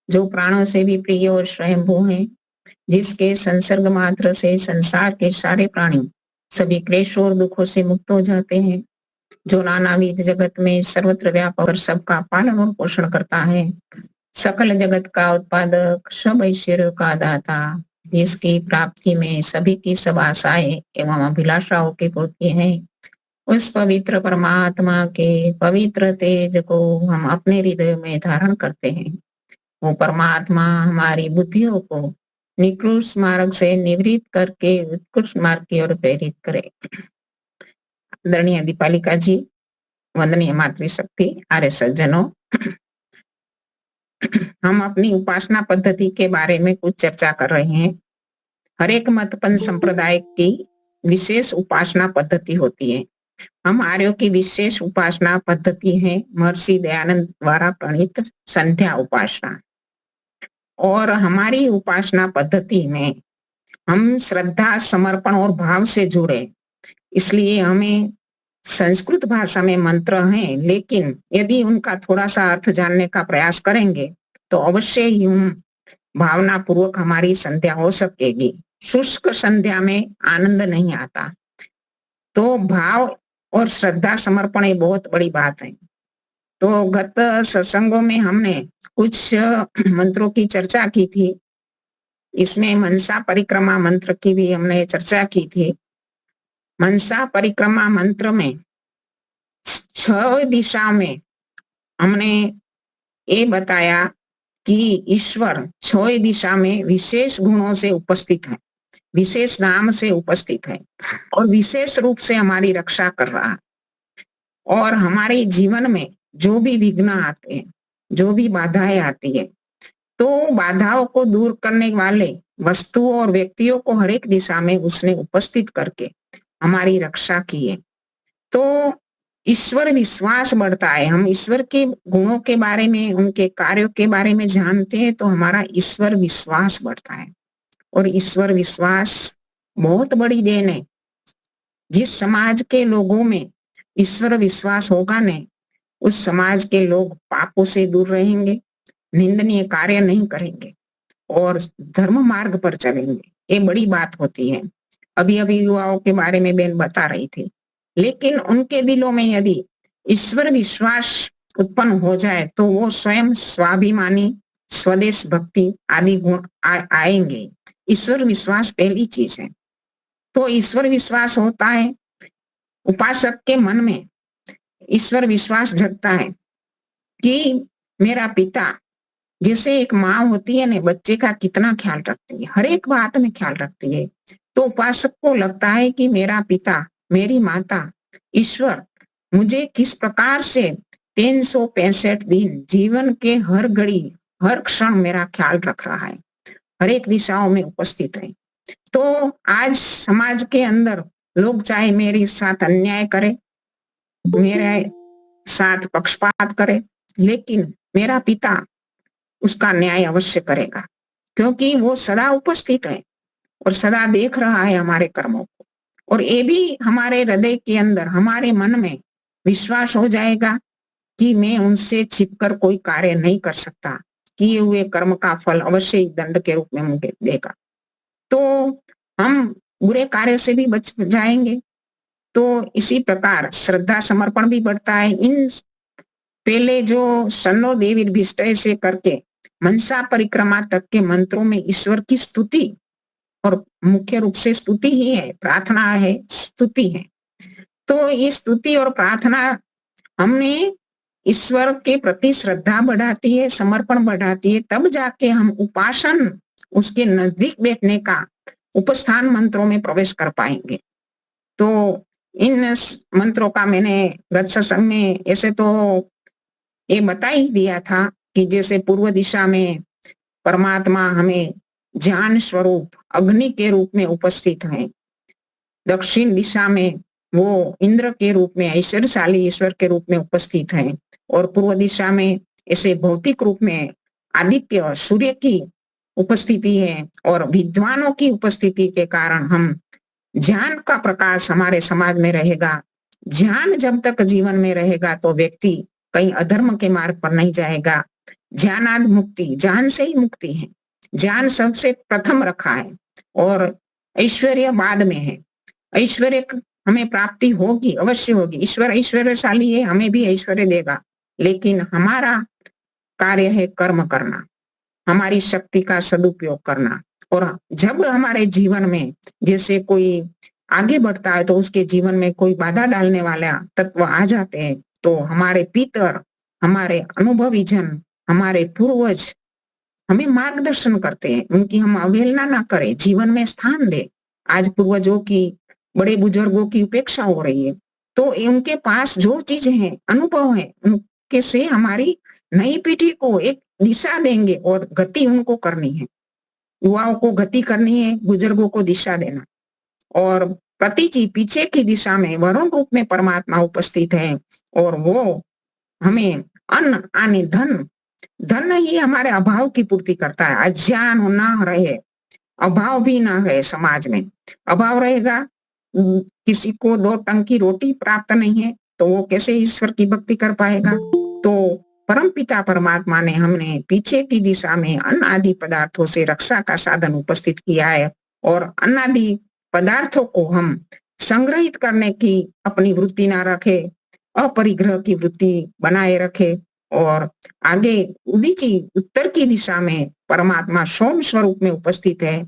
जो प्राणों से भी प्रिय और स्वयंभू है, जिसके संसर्ग मात्र से संसार के सारे प्राणी सभी क्लेशों और दुखों से मुक्त हो जाते हैं, जो नानाविध जगत में सर्वत्र व्यापक और सबका पालन और पोषण करता है, सकल जगत का उत्पादक, सब ऐश्वर्य का दाता, जिसकी प्राप्ति में सभी की सब आशाएं एवं अभिलाषाओं की पूर्ति है, उस पवित्र परमात्मा के पवित्र तेज को हम अपने हृदय में धारण करते हैं। वो परमात्मा हमारी बुद्धियों को निकृष्ट मार्ग से निवृत्त करके उत्कृष्ट मार्ग की ओर प्रेरित करे। आदरणीय दीपालिका जी, वंदनीय मातृशक्ति, आर्य सज्जनों, हम अपनी उपासना पद्धति के बारे में कुछ चर्चा कर रहे हैं। हर एक मतपंथ संप्रदाय की विशेष उपासना पद्धति होती है। हम आर्यों की विशेष उपासना पद्धति है महर्षि दयानंद द्वारा प्रणीत संध्या उपासना। और हमारी उपासना पद्धति में हम श्रद्धा, समर्पण और भाव से जुड़े, इसलिए हमें संस्कृत भाषा में मंत्र हैं, लेकिन यदि उनका थोड़ा सा अर्थ जानने का प्रयास करेंगे तो अवश्य ही भावना पूर्वक हमारी संध्या हो सकेगी। शुष्क संध्या में आनंद नहीं आता। तो भाव और श्रद्धा समर्पण ये बहुत बड़ी बात है। तो गत सत्संगों में हमने कुछ मंत्रों की चर्चा की थी। इसमें मनसा परिक्रमा मंत्र की भी हमने चर्चा की थी। मनसा परिक्रमा मंत्र में 6 दिशा में हमने ये बताया कि ईश्वर 6 दिशा में विशेष गुणों से उपस्थित है, विशेष नाम से उपस्थित है और विशेष रूप से हमारी रक्षा कर रहा है। और हमारे जीवन में जो भी विघ्न आते हैं, जो भी बाधाएं आती है, तो बाधाओं को दूर करने वाले वस्तुओं और व्यक्तियों को हर एक दिशा में उसने उपस्थित करके हमारी रक्षा की है। तो ईश्वर विश्वास बढ़ता है। हम ईश्वर के गुणों के बारे में, उनके कार्यों के बारे में जानते हैं तो हमारा ईश्वर विश्वास बढ़ता है। और ईश्वर विश्वास बहुत बड़ी देन है। जिस समाज के लोगों में ईश्वर विश्वास होगा ने, उस समाज के लोग पापों से दूर रहेंगे, निंदनीय कार्य नहीं करेंगे और धर्म मार्ग पर चलेंगे। ये बड़ी बात होती है। अभी अभी युवाओं के बारे में बहन बता रही थी, लेकिन उनके दिलों में यदि ईश्वर विश्वास उत्पन्न हो जाए तो वो स्वयं स्वाभिमानी, स्वदेश भक्ति आदि गुण आएंगे। ईश्वर विश्वास पहली चीज है। तो ईश्वर विश्वास होता है, उपासक के मन में ईश्वर विश्वास जगता है कि मेरा पिता, जैसे एक माँ होती है ना, बच्चे का कितना ख्याल रखती है, हर एक बात में ख्याल रखती है, तो उपासक को लगता है कि मेरा पिता, मेरी माता, ईश्वर मुझे किस प्रकार से 365 दिन जीवन के हर घड़ी, हर क्षण मेरा ख्याल रख रहा है, हर एक दिशाओं में उपस्थित है। तो आज समाज के अंदर लोग चाहे मेरे साथ अन्याय करे, मेरे साथ पक्षपात करे, लेकिन मेरा पिता उसका न्याय अवश्य करेगा। क्योंकि वो सदा उपस्थित है और सदा देख रहा है हमारे कर्मों को। और ये भी हमारे हृदय के अंदर, हमारे मन में विश्वास हो जाएगा कि मैं उनसे छिपकर कोई कार्य नहीं कर सकता, किए हुए कर्म का फल अवश्य ही दंड के रूप में मुझे देगा। तो हम बुरे कार्य से भी बच जाएंगे। तो इसी प्रकार श्रद्धा समर्पण भी बढ़ता है। इन पहले जो शन्नो देवीर्भिष्टय से करके मनसा परिक्रमा तक के मंत्रों में ईश्वर की स्तुति, और मुख्य रूप से स्तुति ही है, प्रार्थना है, स्तुति है। तो ये स्तुति और प्रार्थना हमने ईश्वर के प्रति श्रद्धा बढ़ाती है, समर्पण बढ़ाती है, तब जाके हम उपासन, उसके नजदीक बैठने का उपस्थान मंत्रों में प्रवेश कर पाएंगे। तो इन मंत्रों का मैंने गत सत्संग में ऐसे तो ये बता ही दिया था कि जैसे पूर्व दिशा में परमात्मा हमें ज्ञान स्वरूप अग्नि के रूप में उपस्थित है, दक्षिण दिशा में वो इंद्र के रूप में ऐश्वर्यशाली ईश्वर के रूप में उपस्थित है, और पूर्व दिशा में ऐसे भौतिक रूप में आदित्य सूर्य की उपस्थिति है। और विद्वानों की उपस्थिति के कारण हम ज्ञान का प्रकाश हमारे समाज में रहेगा। ज्ञान जब तक जीवन में रहेगा तो व्यक्ति कहीं अधर्म के मार्ग पर नहीं जाएगा। ज्ञानाद मुक्ति, ज्ञान से ही मुक्ति है। ज्ञान सबसे प्रथम रखा है और ऐश्वर्य बाद में है। ऐश्वर्य हमें प्राप्ति होगी, अवश्य होगी। ईश्वर ऐश्वर्यशाली है, हमें भी ऐश्वर्य देगा, लेकिन हमारा कार्य है कर्म करना, हमारी शक्ति का सदुपयोग करना। और जब हमारे जीवन में जैसे कोई आगे बढ़ता है तो उसके जीवन में कोई बाधा डालने वाला तत्व आ जाते हैं, तो हमारे पितर, हमारे अनुभवी जन, हमारे पूर्वज हमें मार्गदर्शन करते हैं। उनकी हम अवहेलना ना करें, जीवन में स्थान दे। आज पूर्वजों की, बड़े बुजुर्गों की उपेक्षा हो रही है, तो उनके पास जो चीज है, अनुभव है, उनके से हमारी नई पीढ़ी को एक दिशा देंगे और गति उनको करनी है। युवाओं को गति करनी है, बुजुर्गों को दिशा देना। और प्रति जी पीछे की दिशा में वरुण रूप में परमात्मा उपस्थित है, और वो हमें अन्न आने धन ही हमारे अभाव की पूर्ति करता है। अज्ञान ना रहे, अभाव भी ना रहे समाज में। अभाव रहेगा, किसी को 2 टंक की रोटी प्राप्त नहीं है तो वो कैसे ईश्वर की भक्ति कर पाएगा। तो परमपिता परमात्मा ने हमने पीछे की दिशा में अन्न आदि पदार्थों से रक्षा का साधन उपस्थित किया है, और अन्न आदि पदार्थों को हम संग्रहित करने की अपनी वृत्ति ना रखे, अपरिग्रह की वृत्ति बनाए रखे। और आगे उदीची उत्तर की दिशा में परमात्मा सोम स्वरूप में उपस्थित है,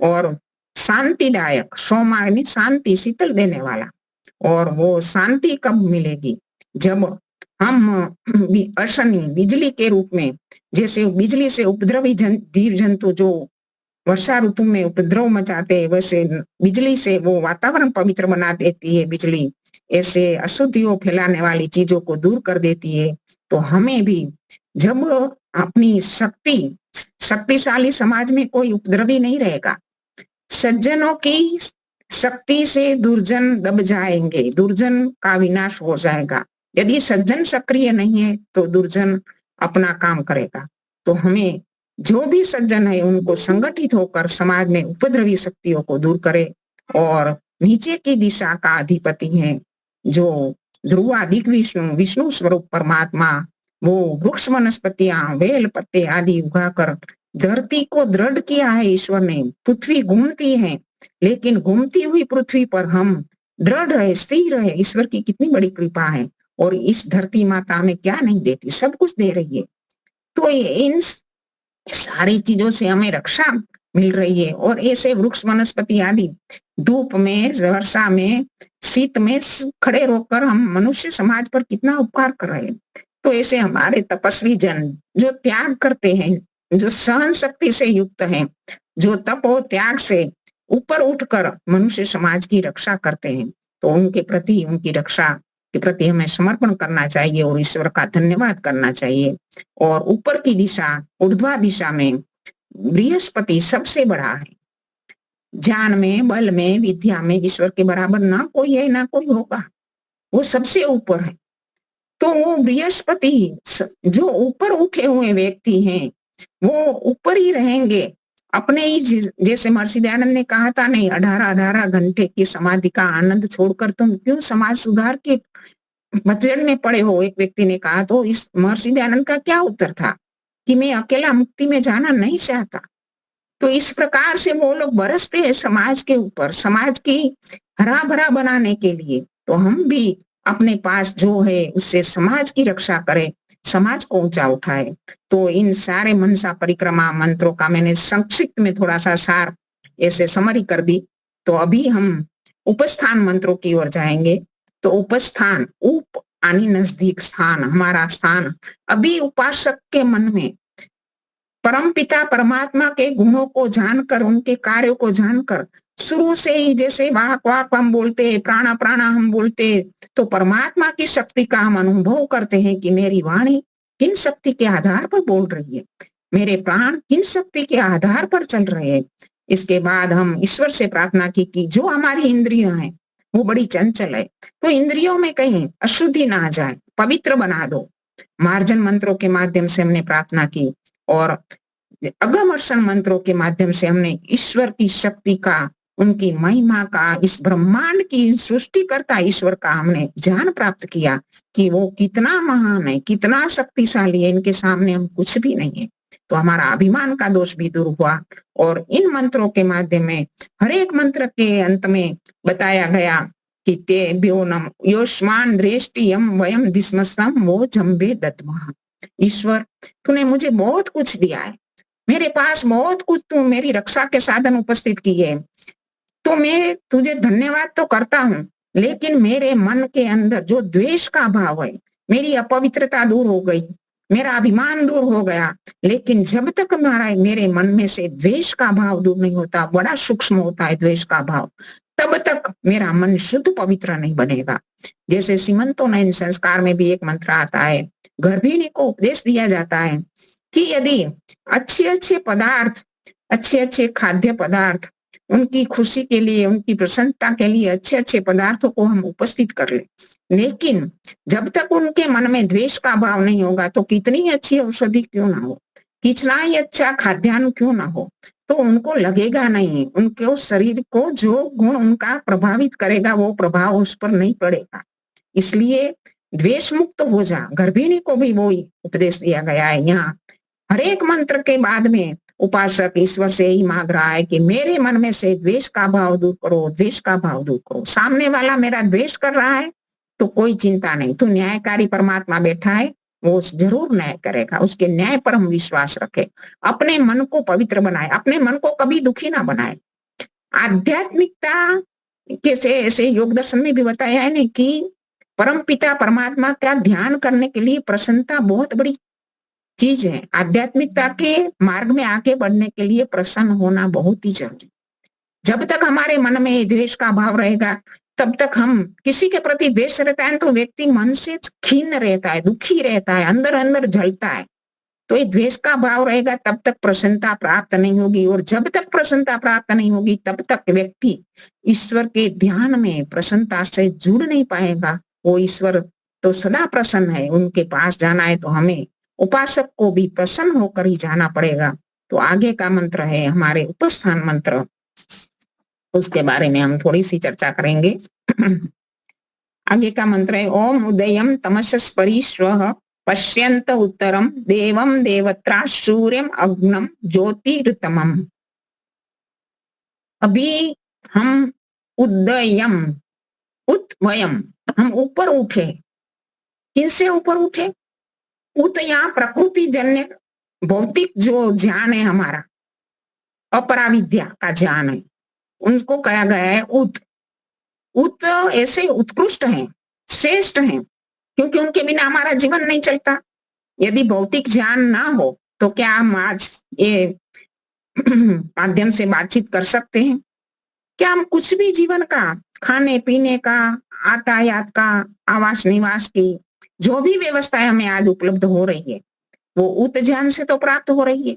और शांतिदायक, सोम यानी शांति, शीतल देने वाला। और वो शांति कब मिलेगी? जब हम अशनि, बिजली के रूप में, जैसे बिजली से उपद्रवी जीव जंतु जो वर्षा ऋतु में उपद्रव मचाते हैं, वैसे बिजली से वो वातावरण पवित्र बना देती है। बिजली ऐसे अशुद्धियों फैलाने वाली चीजों को दूर कर देती है। तो हमें भी जब अपनी शक्तिशाली समाज में कोई उपद्रवी नहीं रहेगा, सज्जनों की शक्ति से दुर्जन दब जाएंगे, दुर्जन का विनाश हो जाएगा। यदि सज्जन सक्रिय नहीं है तो दुर्जन अपना काम करेगा। तो हमें जो भी सज्जन है उनको संगठित होकर समाज में उपद्रवी शक्तियों को दूर करे। और नीचे की दिशा का अधिपति है जो ध्रुवादिक विष्णु स्वरूप परमात्मा, वो वृक्ष वनस्पतियां, बेल पत्ते आदि उगाकर धरती को दृढ़ किया है ईश्वर ने। पृथ्वी घूमती है, लेकिन घूमती हुई पृथ्वी पर हम दृढ़ है, स्थिर है। ईश्वर की कितनी बड़ी कृपा है। और इस धरती माता हमें क्या नहीं देती, सब कुछ दे रही है। तो इन सारी चीजों से हमें रक्षा मिल रही है। और ऐसे वृक्ष वनस्पति आदि धूप में, वर्षा में, शीत में खड़े रहकर हम मनुष्य समाज पर कितना उपकार कर रहे हैं। तो ऐसे हमारे तपस्वी जन जो त्याग करते हैं, जो सहन शक्ति से युक्त हैं, जो तप और त्याग से ऊपर उठकर मनुष्य समाज की रक्षा करते हैं, तो उनके प्रति, उनकी रक्षा के प्रति हमें समर्पण करना चाहिए और ईश्वर का धन्यवाद करना चाहिए। और ऊपर की दिशा, ऊर्ध्वा दिशा में बृहस्पति सबसे बड़ा है। ज्ञान में, बल में, विद्या में ईश्वर के बराबर ना कोई है, ना कोई होगा। वो सबसे ऊपर है। तो वो बृहस्पति, जो ऊपर उठे हुए व्यक्ति हैं, वो ऊपर ही रहेंगे अपने ही जैसे महर्षि दयानंद ने कहा था नहीं, 18-18 घंटे की समाधि का आनंद छोड़कर तुम क्यों समाज सुधार के पतझड़ में पड़े हो, एक व्यक्ति ने कहा। तो इस महर्षि दयानंद का क्या उत्तर था कि मैं अकेला मुक्ति में जाना नहीं चाहता। तो इस प्रकार से वो लोग बरसते हैं समाज के ऊपर, समाज की हरा भरा बनाने के लिए। तो हम भी अपने पास जो है उससे समाज की रक्षा करें, समाज को ऊंचा उठाए। तो इन सारे मनसा परिक्रमा मंत्रों का मैंने संक्षिप्त में थोड़ा सा सार ऐसे समरी कर दी। तो अभी हम उपस्थान मंत्रों की ओर जाएंगे। तो उपस्थान, उप यानी नजदीक, स्थान हमारा स्थान। अभी उपासक के मन में परमपिता परमात्मा के गुणों को जानकर, उनके कार्यों को जानकर, शुरू से ही जैसे वाक वाक हम बोलते, प्राणा प्राणा हम बोलते, तो परमात्मा की शक्ति का हम अनुभव करते हैं कि मेरी वाणी किन शक्ति के आधार पर बोल रही है, मेरे प्राण किन शक्ति के आधार पर चल रहे हैं। इसके बाद हम ईश्वर से प्रार्थना की कि जो हमारी इंद्रियां हैं वो बड़ी चंचल है, तो इंद्रियों में कहीं अशुद्धि ना आ जाए, पवित्र बना दो। मार्जन मंत्रों के माध्यम से हमने प्रार्थना की और अगमर्षण मंत्रों के माध्यम से हमने ईश्वर की शक्ति का, उनकी महिमा का, इस ब्रह्मांड की सृष्टिकर्ता ईश्वर का हमने ज्ञान प्राप्त किया कि वो कितना महान है, कितना शक्तिशाली है, इनके सामने हम कुछ भी नहीं है। तो हमारा अभिमान का दोष भी दूर हुआ। और इन मंत्रों के माध्यम में हर एक मंत्र के अंत में बताया गया कि ते ब्योनम योष्मान दृष्टियम वयम दिस्मस्तम वो जम्बे दत्मः। ईश्वर तूने मुझे बहुत कुछ दिया है, मेरे पास बहुत कुछ, तू मेरी रक्षा के साधन उपस्थित किए, तो मैं तुझे धन्यवाद तो करता हूँ, लेकिन मेरे मन के अंदर जो द्वेष का भाव है, मेरी अपवित्रता दूर हो गई, मेरा अभिमान दूर हो गया। लेकिन जब तक मेरे मन में से द्वेष का भाव दूर नहीं होता, बड़ा सूक्ष्म होता है द्वेष का भाव, तब तक मेरा मन शुद्ध पवित्र नहीं बनेगा। जैसे सीमंतोनयन संस्कार में भी एक मंत्र आता है, गर्भिणी को उपदेश दिया जाता है कि यदि अच्छे अच्छे पदार्थ, अच्छे अच्छे खाद्य पदार्थ, उनकी खुशी के लिए, उनकी प्रसन्नता के लिए अच्छे अच्छे पदार्थों को हम उपस्थित कर ले, लेकिन जब तक उनके मन में द्वेष का भाव नहीं होगा तो कितनी अच्छी औषधि क्यों ना हो, कितना ही अच्छा खाद्यान्न क्यों ना हो, तो उनको लगेगा नहीं, उनके शरीर को जो गुण उनका प्रभावित करेगा वो प्रभाव उस पर नहीं पड़ेगा। इसलिए द्वेष मुक्त हो जा। गर्भिणी को भी वो उपदेश दिया गया है। यहाँ हर एक मंत्र के बाद में उपासक ईश्वर से ही मांग रहा है कि मेरे मन में से द्वेष का भाव दूर करो, द्वेष का भाव दूर करो। सामने वाला मेरा द्वेष कर रहा है तो कोई चिंता नहीं, तू न्यायकारी परमात्मा बैठा है, वो जरूर न्याय करेगा। उसके न्याय पर हम विश्वास रखें, अपने मन को पवित्र बनाए, अपने मन को कभी दुखी ना बनाए। आध्यात्मिकता के से ऐसे योग दर्शन में भी बताया है ना कि परम पिता परमात्मा का ध्यान करने के लिए प्रसन्नता बहुत बड़ी चीज है। आध्यात्मिकता के मार्ग में आगे बढ़ने के लिए प्रसन्न होना बहुत ही जरूरी। जब तक हमारे मन में द्वेष का भाव रहेगा तब तक हम, किसी के प्रति द्वेष रहता है तो व्यक्ति मन से खीन रहता है, दुखी रहता है, अंदर अंदर जलता है। तो ये द्वेष का भाव रहेगा तब तक प्रसन्नता प्राप्त नहीं होगी, और जब तक प्रसन्नता प्राप्त नहीं होगी तब तक व्यक्ति ईश्वर के ध्यान में प्रसन्नता से जुड़ नहीं पाएगा। वो ईश्वर तो सदा प्रसन्न है, उनके पास जाना है तो हमें उपासक को भी प्रसन्न होकर ही जाना पड़ेगा। तो आगे का मंत्र है हमारे उपस्थान मंत्र, उसके बारे में हम थोड़ी सी चर्चा करेंगे। आगे का मंत्र है ओम उदयम तमसस्परिश्वः पश्यन्त उत्तरम देवम देवत्रा सूर्यम अग्नम ज्योतिर्तमम। अभी हम उदयम, उत्वयम, हम ऊपर उठे। किनसे ऊपर उठे? उत यहाँ प्रकृति जन्य भौतिक जो ज्ञान है हमारा, अपराविद्या का ज्ञान है, उनको कहा गया है उत। उत ऐसे उत्कृष्ट हैं, श्रेष्ठ हैं, क्योंकि उनके बिना हमारा जीवन नहीं चलता। यदि भौतिक ज्ञान ना हो तो क्या हम आज ये माध्यम से बातचीत कर सकते हैं? क्या हम कुछ भी जीवन का, खाने पीने का, यातायात का, आवास निवास की जो भी व्यवस्था हमें आज उपलब्ध हो रही है वो उत ज्ञान से तो प्राप्त हो रही है।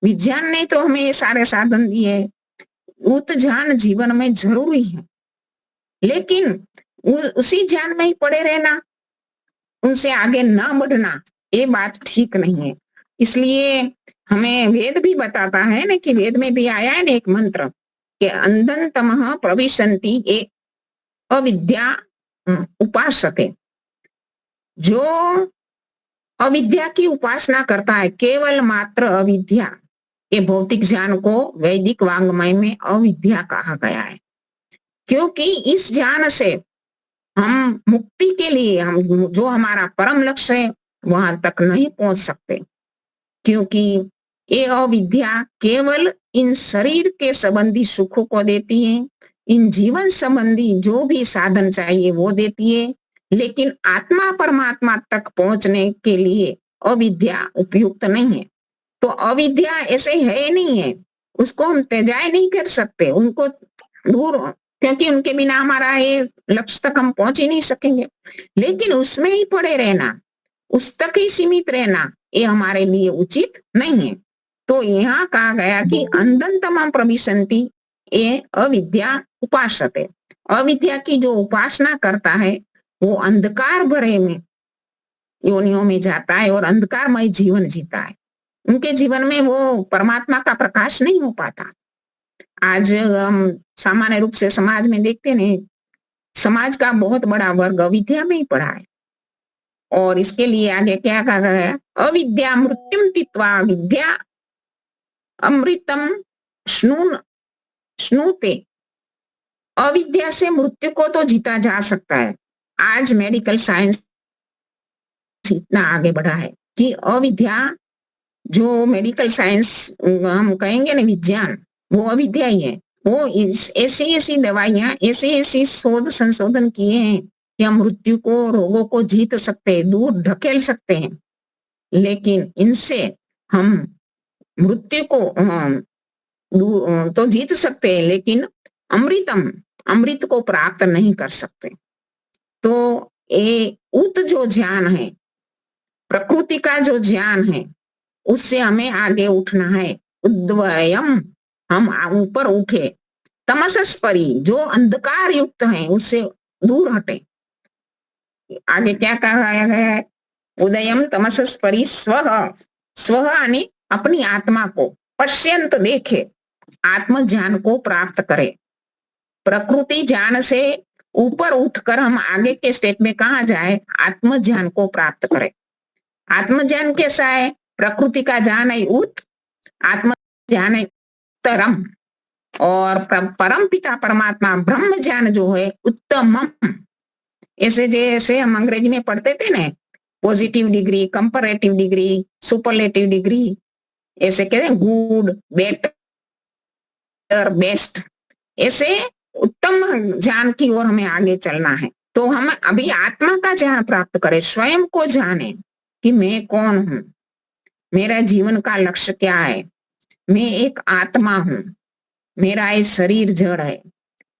विज्ञान ने तो हमें ये सारे साधन दिए, उत ज्ञान जीवन में जरूरी है, लेकिन उसी ज्ञान में ही पड़े रहना, उनसे आगे न बढ़ना, ये बात ठीक नहीं है। इसलिए हमें वेद भी बताता है ना, कि वेद में भी आया है ना एक मंत्र कि अंधनतमः प्रविशन्ति ये अविद्या उपासते। जो अविद्या की उपासना करता है, केवल मात्र अविद्या, ये भौतिक ज्ञान को वैदिक वांग्मय में अविद्या कहा गया है। क्योंकि इस ज्ञान से हम मुक्ति के लिए, हम जो हमारा परम लक्ष्य है वहां तक नहीं पहुंच सकते। क्योंकि ये अविद्या केवल इन शरीर के संबंधी सुखों को देती है, इन जीवन संबंधी जो भी साधन चाहिए वो देती है, लेकिन आत्मा परमात्मा तक पहुंचने के लिए अविद्या उपयुक्त नहीं है। तो अविद्या ऐसे है नहीं है, उसको हम त्यजाय नहीं कर सकते, उनको दूर, क्योंकि उनके बिना हमारा ये लक्ष्य तक हम पहुंच ही नहीं सकेंगे। लेकिन उसमें ही पड़े रहना, उस तक ही सीमित रहना, ये हमारे लिए उचित नहीं है। तो यहाँ कहा गया कि अंधनतमः प्रविशन्ति ये अविद्या उपासते। अविद्या की जो उपासना करता है वो अंधकार भरे में योनियों में जाता है और अंधकारमय जीवन जीता है। उनके जीवन में वो परमात्मा का प्रकाश नहीं हो पाता। आज हम सामान्य रूप से समाज में देखते हैं, समाज का बहुत बड़ा वर्ग अविद्या में ही पड़ा है। और इसके लिए आगे क्या कहा गया है, अविद्या मृत्युम तीत्वा विद्या अमृतम श्नुते। अविद्या से मृत्यु को तो जीता जा सकता है। आज मेडिकल साइंस इतना आगे बढ़ा है कि अविद्या, जो मेडिकल साइंस हम कहेंगे ना विज्ञान, वो अविद्या ही है। वो ऐसी ऐसी दवाइयां, ऐसी ऐसी शोध संशोधन किए हैं कि हम मृत्यु को, रोगों को जीत सकते हैं, दूर ढकेल सकते हैं। लेकिन इनसे हम मृत्यु को तो जीत सकते हैं, लेकिन अमृत को प्राप्त नहीं कर सकते। तो ये उत जो ज्ञान है, प्रकृति का जो ज्ञान है, उससे हमें आगे उठना है। उद्वयम, हम ऊपर उठे। तमसस्परी, जो अंधकार युक्त है उससे दूर हटे। आगे क्या कहा गया है, उदयम तमसस्परी स्व यानी अपनी आत्मा को, पश्यंत देखे, आत्म ज्ञान को प्राप्त करे। प्रकृति ज्ञान से ऊपर उठकर हम आगे के स्टेप में कहा जाए, आत्म ज्ञान को प्राप्त करें। आत्म ज्ञान कैसा है, प्रकृति का ज्ञान है उत, आत्म ज्ञान है उत्तरम, और परम पिता परमात्मा ब्रह्म ज्ञान जो है उत्तमम। ऐसे जैसे हम अंग्रेजी में पढ़ते थे ना, positive degree, comparative degree, superlative degree, ऐसे कहते हैं गुड, बेटर, बेस्ट। ऐसे उत्तम ज्ञान की ओर हमें आगे चलना है। तो हम अभी आत्मा का ज्ञान प्राप्त करें, स्वयं को जाने कि मैं कौन हूं, मेरा जीवन का लक्ष्य क्या है। मैं एक आत्मा हूं, मेरा ये शरीर जड़ है।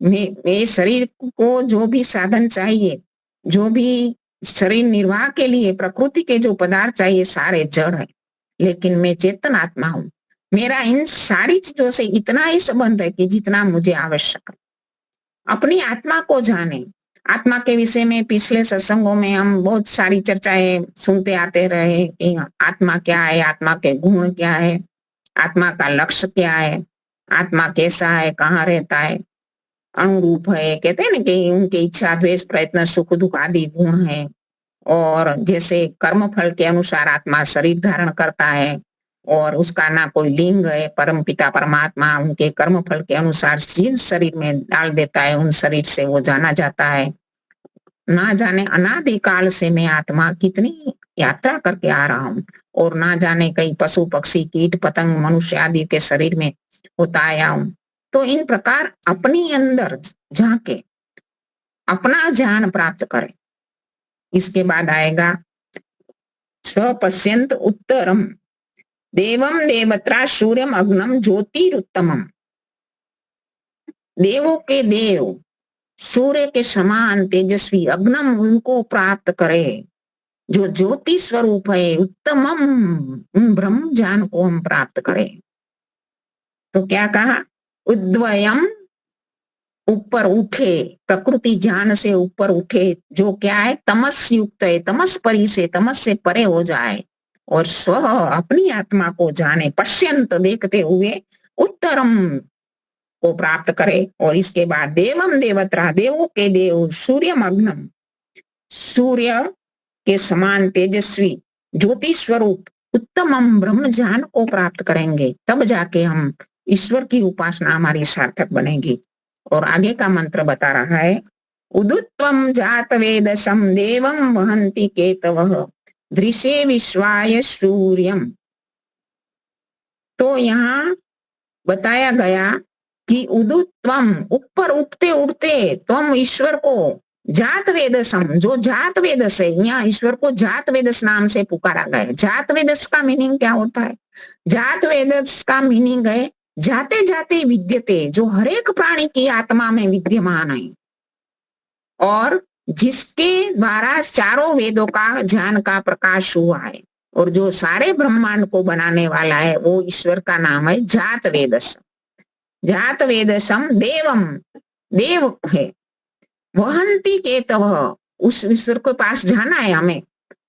मैं शरीर को जो भी साधन चाहिए, जो भी शरीर निर्वाह के लिए प्रकृति के जो पदार्थ चाहिए, सारे जड़ है। लेकिन मैं चेतन आत्मा हूं, मेरा इन सारी चीजों से इतना ही संबंध है कि जितना मुझे आवश्यक है। अपनी आत्मा को जाने। आत्मा के विषय में पिछले सत्संगों में हम बहुत सारी चर्चाएं सुनते आते रहे कि आत्मा क्या है, आत्मा के गुण क्या है, आत्मा का लक्ष्य क्या है, आत्मा कैसा है, कहाँ रहता है, अनुरूप है। कहते हैं ना कि उनके इच्छा, द्वेष, प्रयत्न, सुख दुख आदि गुण है। और जैसे कर्म फल के अनुसार आत्मा शरीर धारण करता है और उसका ना कोई लिंग है, परम पिता परमात्मा उनके कर्म फल के अनुसार जिन शरीर में डाल देता है, उन शरीर से वो जाना जाता है। ना जाने अनादि काल से मैं आत्मा कितनी यात्रा करके आ रहा हूँ, और ना जाने कई पशु पक्षी कीट पतंग मनुष्य आदि के शरीर में होता आया हूँ। तो इन प्रकार अपनी अंदर झांके, अपना ज्ञान प्राप्त करें। इसके बाद आएगा स्वपश्यंत उत्तरम देवम देवत्रा सूर्यम अग्नम ज्योतिरुत्तमम। देवों के देव, सूर्य के समान तेजस्वी अग्नम, उनको प्राप्त करे जो ज्योति स्वरूप है। उत्तमम, उन ब्रह्म ज्ञान को हम प्राप्त करें। तो क्या कहा, उद्वयम, ऊपर उठे, प्रकृति ज्ञान से ऊपर उठे, जो क्या है तमस युक्त है, तमस परी से, तमस से परे हो जाए। और स्व अपनी आत्मा को जाने, पश्यंत देखते हुए उत्तरम को प्राप्त करे। और इसके बाद देवम देवत्रा, देवों के देव, सूर्यम अग्नम, सूर्य के समान तेजस्वी ज्योति स्वरूप उत्तमम ब्रह्म ज्ञान को प्राप्त करेंगे। तब जाके हम ईश्वर की उपासना हमारी सार्थक बनेगी। और आगे का मंत्र बता रहा है, उदुत्वम जात वेदसम देवम वहंति केतवः दृशे विश्वाय सूर्यम। तो यहाँ बताया गया कि उदुत्वम, ऊपर उठते उठते, तुम ईश्वर को जात वेदसम, जो जात वेदस है, यहाँ ईश्वर को जात वेदस नाम से पुकारा गया। जात वेदस का मीनिंग क्या होता है? जात वेदस का मीनिंग है जाते जाते विद्यते, जो हरेक प्राणी की आत्मा में विद्यमान है और जिसके द्वारा चारों वेदों का ज्ञान का प्रकाश हुआ है, और जो सारे ब्रह्मांड को बनाने वाला है, वो ईश्वर का नाम है जात वेदस। जात वेदसम देवम, देव है। वहंती केतवः, उस ईश्वर के पास जाना है, हमें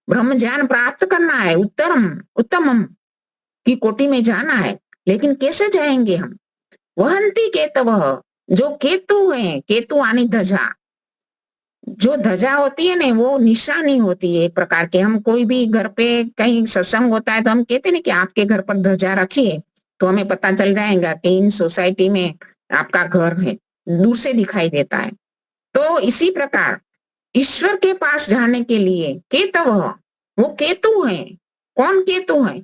ब्रह्म ज्ञान प्राप्त करना है, उत्तमम की कोटि में जाना है। लेकिन कैसे जाएंगे हम? वहंती केतवः, जो केतु है, केतु आनी ध्वजा, जो ध्वजा होती है ना, वो निशानी होती है एक प्रकार के। हम कोई भी घर पे कहीं सत्संग होता है तो हम कहते हैं कि आपके घर पर ध्वजा रखिए, तो हमें पता चल जाएगा कि इन सोसाइटी में आपका घर है, दूर से दिखाई देता है। तो इसी प्रकार ईश्वर के पास जाने के लिए केतवः, वो केतु है। कौन केतु है?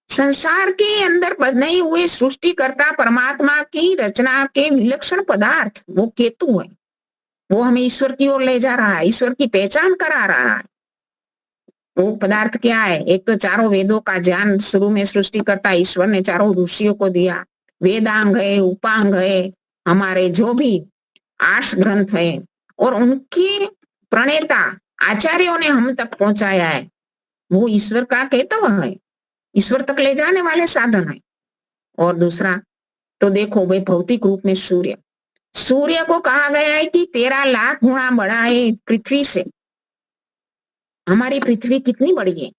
संसार के अंदर बने हुए सृष्टिकर्ता परमात्मा की रचना के विलक्षण पदार्थ, वो केतु है। वो हमें ईश्वर की ओर ले जा रहा है, ईश्वर की पहचान करा रहा है। वो पदार्थ क्या है? एक तो चारों वेदों का ज्ञान शुरू में सृष्टिकर्ता ईश्वर ने चारों ऋषियों को दिया। वेदांग है, उपांग है, हमारे जो भी 8 ग्रंथ है, और उनके प्रणेता आचार्यों ने हम तक पहुंचाया है, वो ईश्वर का केतव है, ईश्वर तक ले जाने वाले साधन है। और दूसरा तो देखो भाई, भौतिक रूप में सूर्य, सूर्य को कहा गया है कि 13 लाख गुना बड़ा है पृथ्वी से। हमारी पृथ्वी कितनी बड़ी है?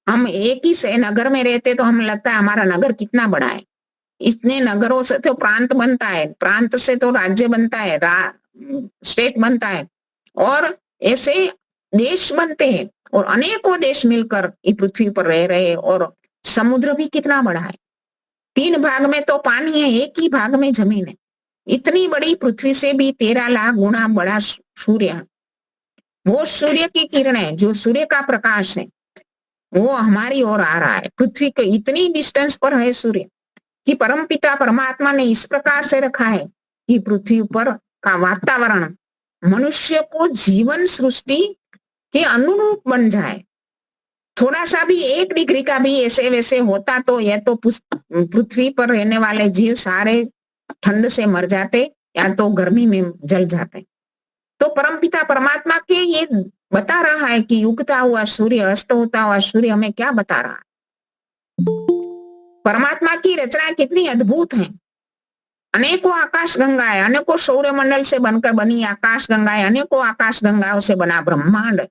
हम एक ही से नगर में रहते तो हमें लगता है हमारा नगर कितना बड़ा है। इतने नगरों से तो प्रांत बनता है, प्रांत से तो राज्य बनता है, स्टेट बनता है, और ऐसे देश बनते हैं, और अनेकों देश मिलकर इस पृथ्वी पर रह रहे हैं। और समुद्र भी कितना बड़ा है, 3 भाग में तो पानी है, एक ही भाग में जमीन है। इतनी बड़ी पृथ्वी से भी 13 लाख गुना बड़ा सूर्य है। वो सूर्य की किरणें, जो सूर्य का प्रकाश है, वो हमारी ओर आ रहा है। पृथ्वी के इतनी डिस्टेंस पर है सूर्य कि परमपिता परमात्मा ने इस प्रकार से रखा है कि पृथ्वी पर का वातावरण मनुष्य को जीवन सृष्टि के अनुरूप बन जाए। थोड़ा सा भी 1 डिग्री का भी ऐसे वैसे होता तो यह तो पृथ्वी पर रहने वाले जीव सारे ठंड से मर जाते या तो गर्मी में जल जाते। तो परमपिता परमात्मा के ये बता रहा है कि उगता हुआ सूर्य, अस्त होता हुआ सूर्य हमें क्या बता रहा है? परमात्मा की रचना कितनी अद्भुत है। अनेकों आकाश गंगाएं, अनेकों सौर मंडल से बनकर बनी आकाश गंगाएं, अनेकों आकाश गंगाओं से बना ब्रह्मांड।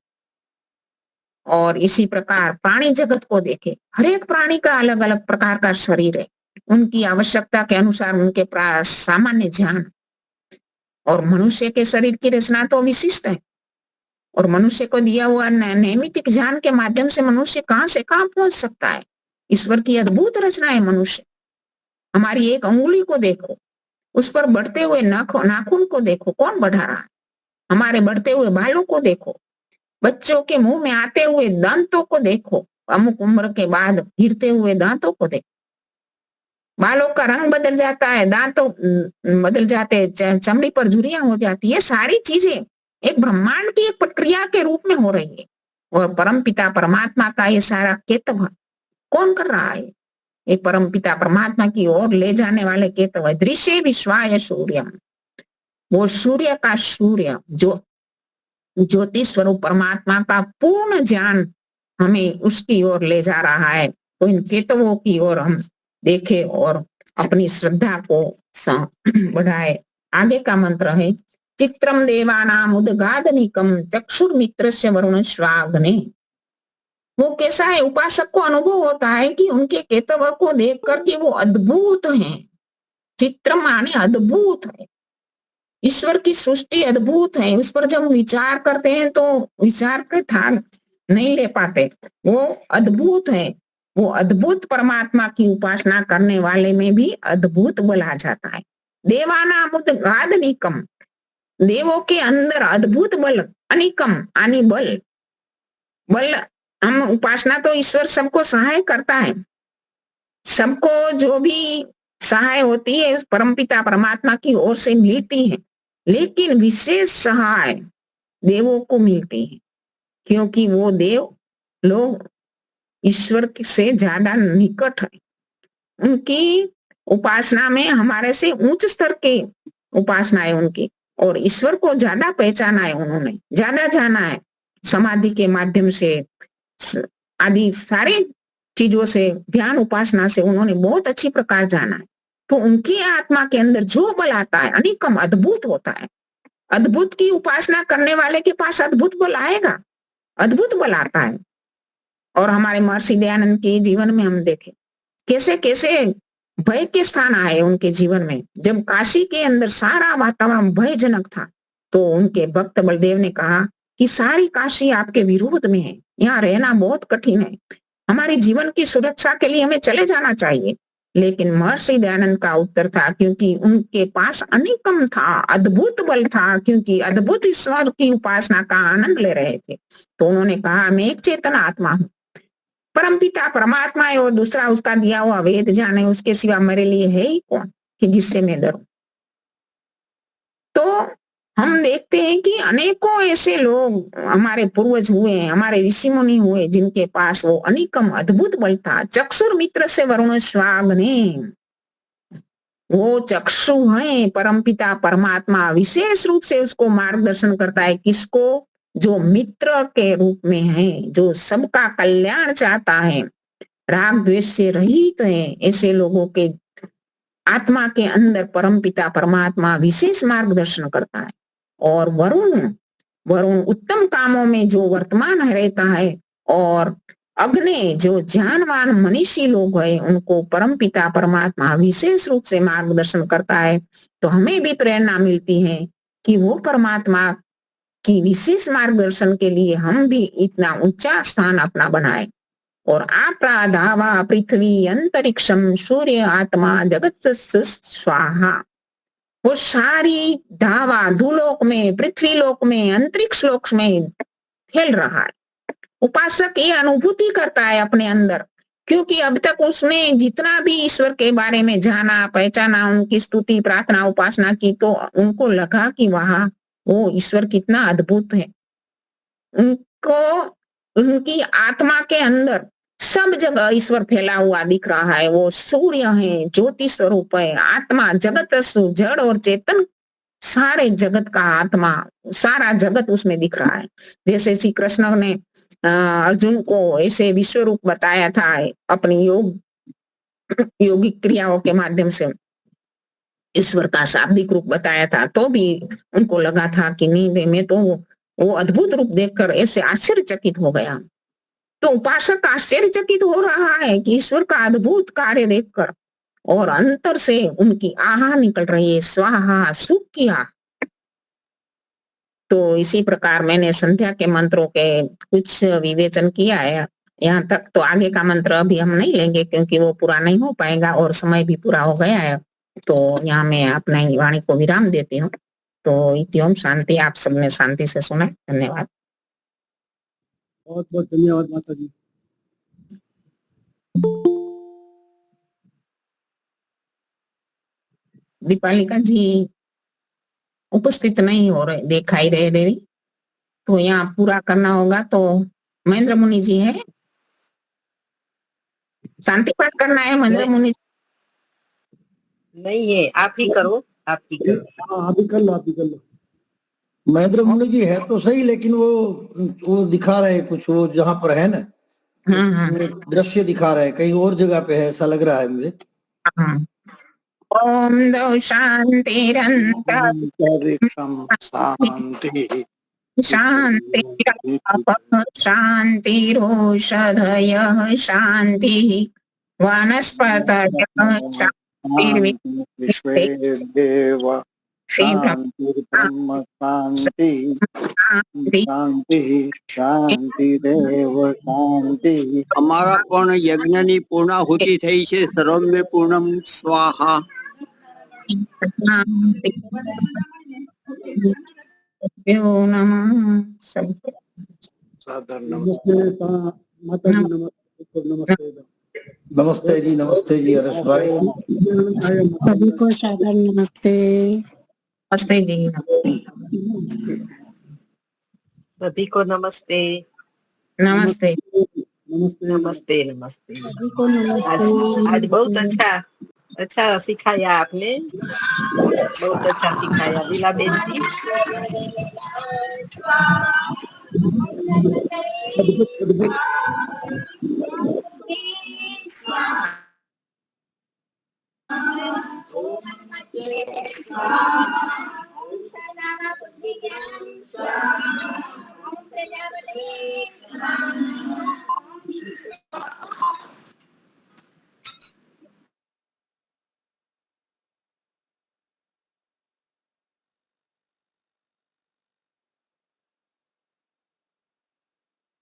और इसी प्रकार प्राणी जगत को देखे, हर एक प्राणी का अलग अलग प्रकार का शरीर है, उनकी आवश्यकता के अनुसार उनके सामान्य ज्ञान। और मनुष्य के शरीर की रचना तो विशिष्ट है, और मनुष्य को दिया हुआ नैमित्तिक ज्ञान के माध्यम से मनुष्य कहां से कहां पहुंच सकता है। ईश्वर की अद्भुत रचना है मनुष्य। हमारी एक अंगुली को देखो, उस पर बढ़ते हुए नाखून को देखो, कौन बढ़ा रहा है? हमारे बढ़ते हुए बालों को देखो, बच्चों के मुंह में आते हुए दांतों को देखो, अमुक उम्र के बाद गिरते हुए दांतों को देखो। बालों का रंग बदल जाता है, दांतों बदल जाते हैं, चमड़ी पर झुर्रियां हो जाती है। ये सारी चीजें एक ब्रह्मांड की एक प्रक्रिया के रूप में हो रही है। और परमपिता परमात्मा का ये सारा केतव कौन कर रहा है? ये परमपिता परमात्मा की ओर ले जाने वाले केतव दृश्य विश्वाय सूर्यम, वो सूर्य का सूर्य जो ज्योति स्वरूप परमात्मा का पूर्ण ज्ञान हमें उसकी ओर ले जा रहा है। तो इन केतवों की ओर हम देखे और अपनी श्रद्धा को बढ़ाए। आगे का मंत्र है, चित्रम देवानाम उदगादनिकम चक्षुर्मित्रस्य वरुण स्वाग्ने। वो कैसा है, उपासक को अनुभव होता है कि उनके कर्तव्य को देख करके वो अद्भुत हैं, चित्र माने अद्भुत है, ईश्वर की सृष्टि अद्भुत है। उस पर जब विचार करते हैं तो विचार के था नहीं ले पाते, वो अद्भुत है। वो अद्भुत परमात्मा की उपासना करने वाले में भी अद्भुत बल आ जाता है। देवानामुद्गाद निकम, देवों के अंदर अद्भुत बल, अनिकम आनी बल, बल हम उपासना तो ईश्वर सबको सहाय करता है, सबको जो भी सहाय होती है परमपिता परमात्मा की ओर से मिलती है, लेकिन विशेष सहाय देवों को मिलती है, क्योंकि वो देव लोग ईश्वर से ज्यादा निकट है। उनकी उपासना में हमारे से उच्च स्तर की उपासना है उनकी, और ईश्वर को ज्यादा पहचाना है, उन्होंने ज्यादा जाना है, समाधि के माध्यम से आदि सारे चीजों से, ध्यान उपासना से उन्होंने बहुत अच्छी प्रकार जाना है। तो उनकी आत्मा के अंदर जो बल आता है अनिकम अद्भुत होता है। अद्भुत की उपासना करने वाले के पास अद्भुत बल आएगा, अद्भुत बल आता है। और हमारे महर्षि दयानंद के जीवन में हम देखें कैसे कैसे भय के स्थान आए उनके जीवन में। जब काशी के अंदर सारा वातावरण भयजनक था, तो उनके भक्त बलदेव ने कहा कि सारी काशी आपके विरोध में है, यहाँ रहना बहुत कठिन है, हमारे जीवन की सुरक्षा के लिए हमें चले जाना चाहिए। लेकिन महर्षि दयानंद का उत्तर था, क्योंकि उनके पास अनिकम था, अद्भुत बल था, क्योंकि अद्भुत ईश्वर की उपासना का आनंद ले रहे थे, तो उन्होंने कहा मैं एक चेतन आत्मा हूँ, परमपिता परमात्मा है और दूसरा उसका दिया हुआ वेद जाने, उसके सिवा मेरे लिए है ही कौन कि जिससे मैं डरूं। तो हम देखते हैं कि अनेकों ऐसे लोग हमारे पूर्वज हुए, हमारे ऋषि मुनि हुए, जिनके पास वो अनिकम अद्भुत बल था। चक्षुर मित्र से वरुण स्वाग्ने, वो चक्षु है परमपिता परमात्मा विशेष रूप से उसको मार्गदर्शन करता है। किसको? जो मित्र के रूप में है, जो सबका कल्याण चाहता है, राग द्वेष से रहित है, ऐसे लोगों के आत्मा के अंदर परमपिता परमात्मा विशेष मार्गदर्शन करता है। और वरुण, वरुण उत्तम कामों में जो वर्तमान रहता है, और अग्नि जो ज्ञानवान मनीषी लोग हैं, उनको परमपिता परमात्मा विशेष रूप से मार्गदर्शन करता है। तो हमें भी प्रेरणा मिलती है कि वो परमात्मा की विशेष मार्गदर्शन के लिए हम भी इतना ऊंचा स्थान अपना बनाए। और आपरा धावा पृथ्वी अंतरिक्षम सूर्य आत्मा जगत स्वाहा, वो सारी धावा धूलोक में, पृथ्वी लोक में, अंतरिक्ष लोक में फैल रहा है। उपासक ये अनुभूति करता है अपने अंदर, क्योंकि अब तक उसने जितना भी ईश्वर के बारे में जाना, पहचाना, उनकी स्तुति प्रार्थना उपासना की, तो उनको लगा कि वहां वो ईश्वर कितना अद्भुत है। उनको उनकी आत्मा के अंदर सब जगह ईश्वर फैला हुआ दिख रहा है। वो सूर्य है, ज्योति स्वरूप है, आत्मा जगत जड़ और चेतन, सारे जगत का आत्मा, सारा जगत उसमें दिख रहा है। जैसे श्री कृष्ण ने अर्जुन को ऐसे विश्व रूप बताया था अपनी योगिक क्रियाओं के माध्यम से, ईश्वर का शाब्दिक रूप बताया था, तो भी उनको लगा था कि नहीं, मैं तो वो अद्भुत रूप देखकर ऐसे आश्चर्यचकित हो गया। तो उपासक आश्चर्यचकित हो रहा है कि ईश्वर का अद्भुत कार्य देखकर, और अंतर से उनकी आहा निकल रही है, स्वाहा, सुख की आह। तो इसी प्रकार मैंने संध्या के मंत्रों के कुछ विवेचन किया है यहाँ तक। तो आगे का मंत्र अभी हम नहीं लेंगे, क्योंकि वो पूरा नहीं हो पाएगा और समय भी पूरा हो गया है। तो यहाँ मैं अपनी वाणी को विराम देती हूँ। तो इति ओम शांति। आप सबने शांति से सुना, धन्यवाद। बहुत बहुत धन्यवाद माता जी। दीपालिका जी उपस्थित नहीं हो रहे, दिखाई दे रही, तो यहाँ पूरा करना होगा। तो महेंद्र मुनि जी है, शांति पाठ करना है। महेंद्र मुनि नहीं है, आप ही करो, आप ही करो। हाँ, आप ही कर लो, आप ही कर लो। महेंद्र मुनि जी है तो सही, लेकिन वो दिखा रहे कुछ, वो जहाँ पर है ना, दृश्य दिखा रहे, कहीं और जगह पे है, ऐसा लग रहा है मुझे। ओम दो शांति शांति शान्तिरपः शान्तिरोषधयः शान्तिः वनस्पतयः विश्वे देव शांतिर्ब्रह्म शांति शांति शांतिरेव शांति। हमारा पूर्ण यज्ञनी पूर्णाहुति થઈ છે સર્વમે પૂર્ણમ સ્વાહા। नमः सब नमस्ते माता जी, नमस्ते नमस्ते जी, नमस्ते जी हर्ष भाई। सभी को सादर नमस्ते। नमस्ते जी। सभी को नमस्ते नमस्ते नमस्ते नमस्ते। सभी को आज बहुत नमस्ते। अच्छा सिखाया आपने, बहुत अच्छा सिखाया लीला बेन जी।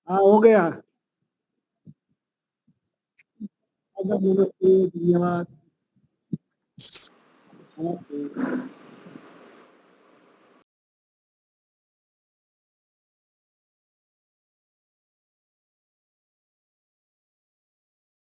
हाँ हो गया। नमस्ते, धन्यवाद।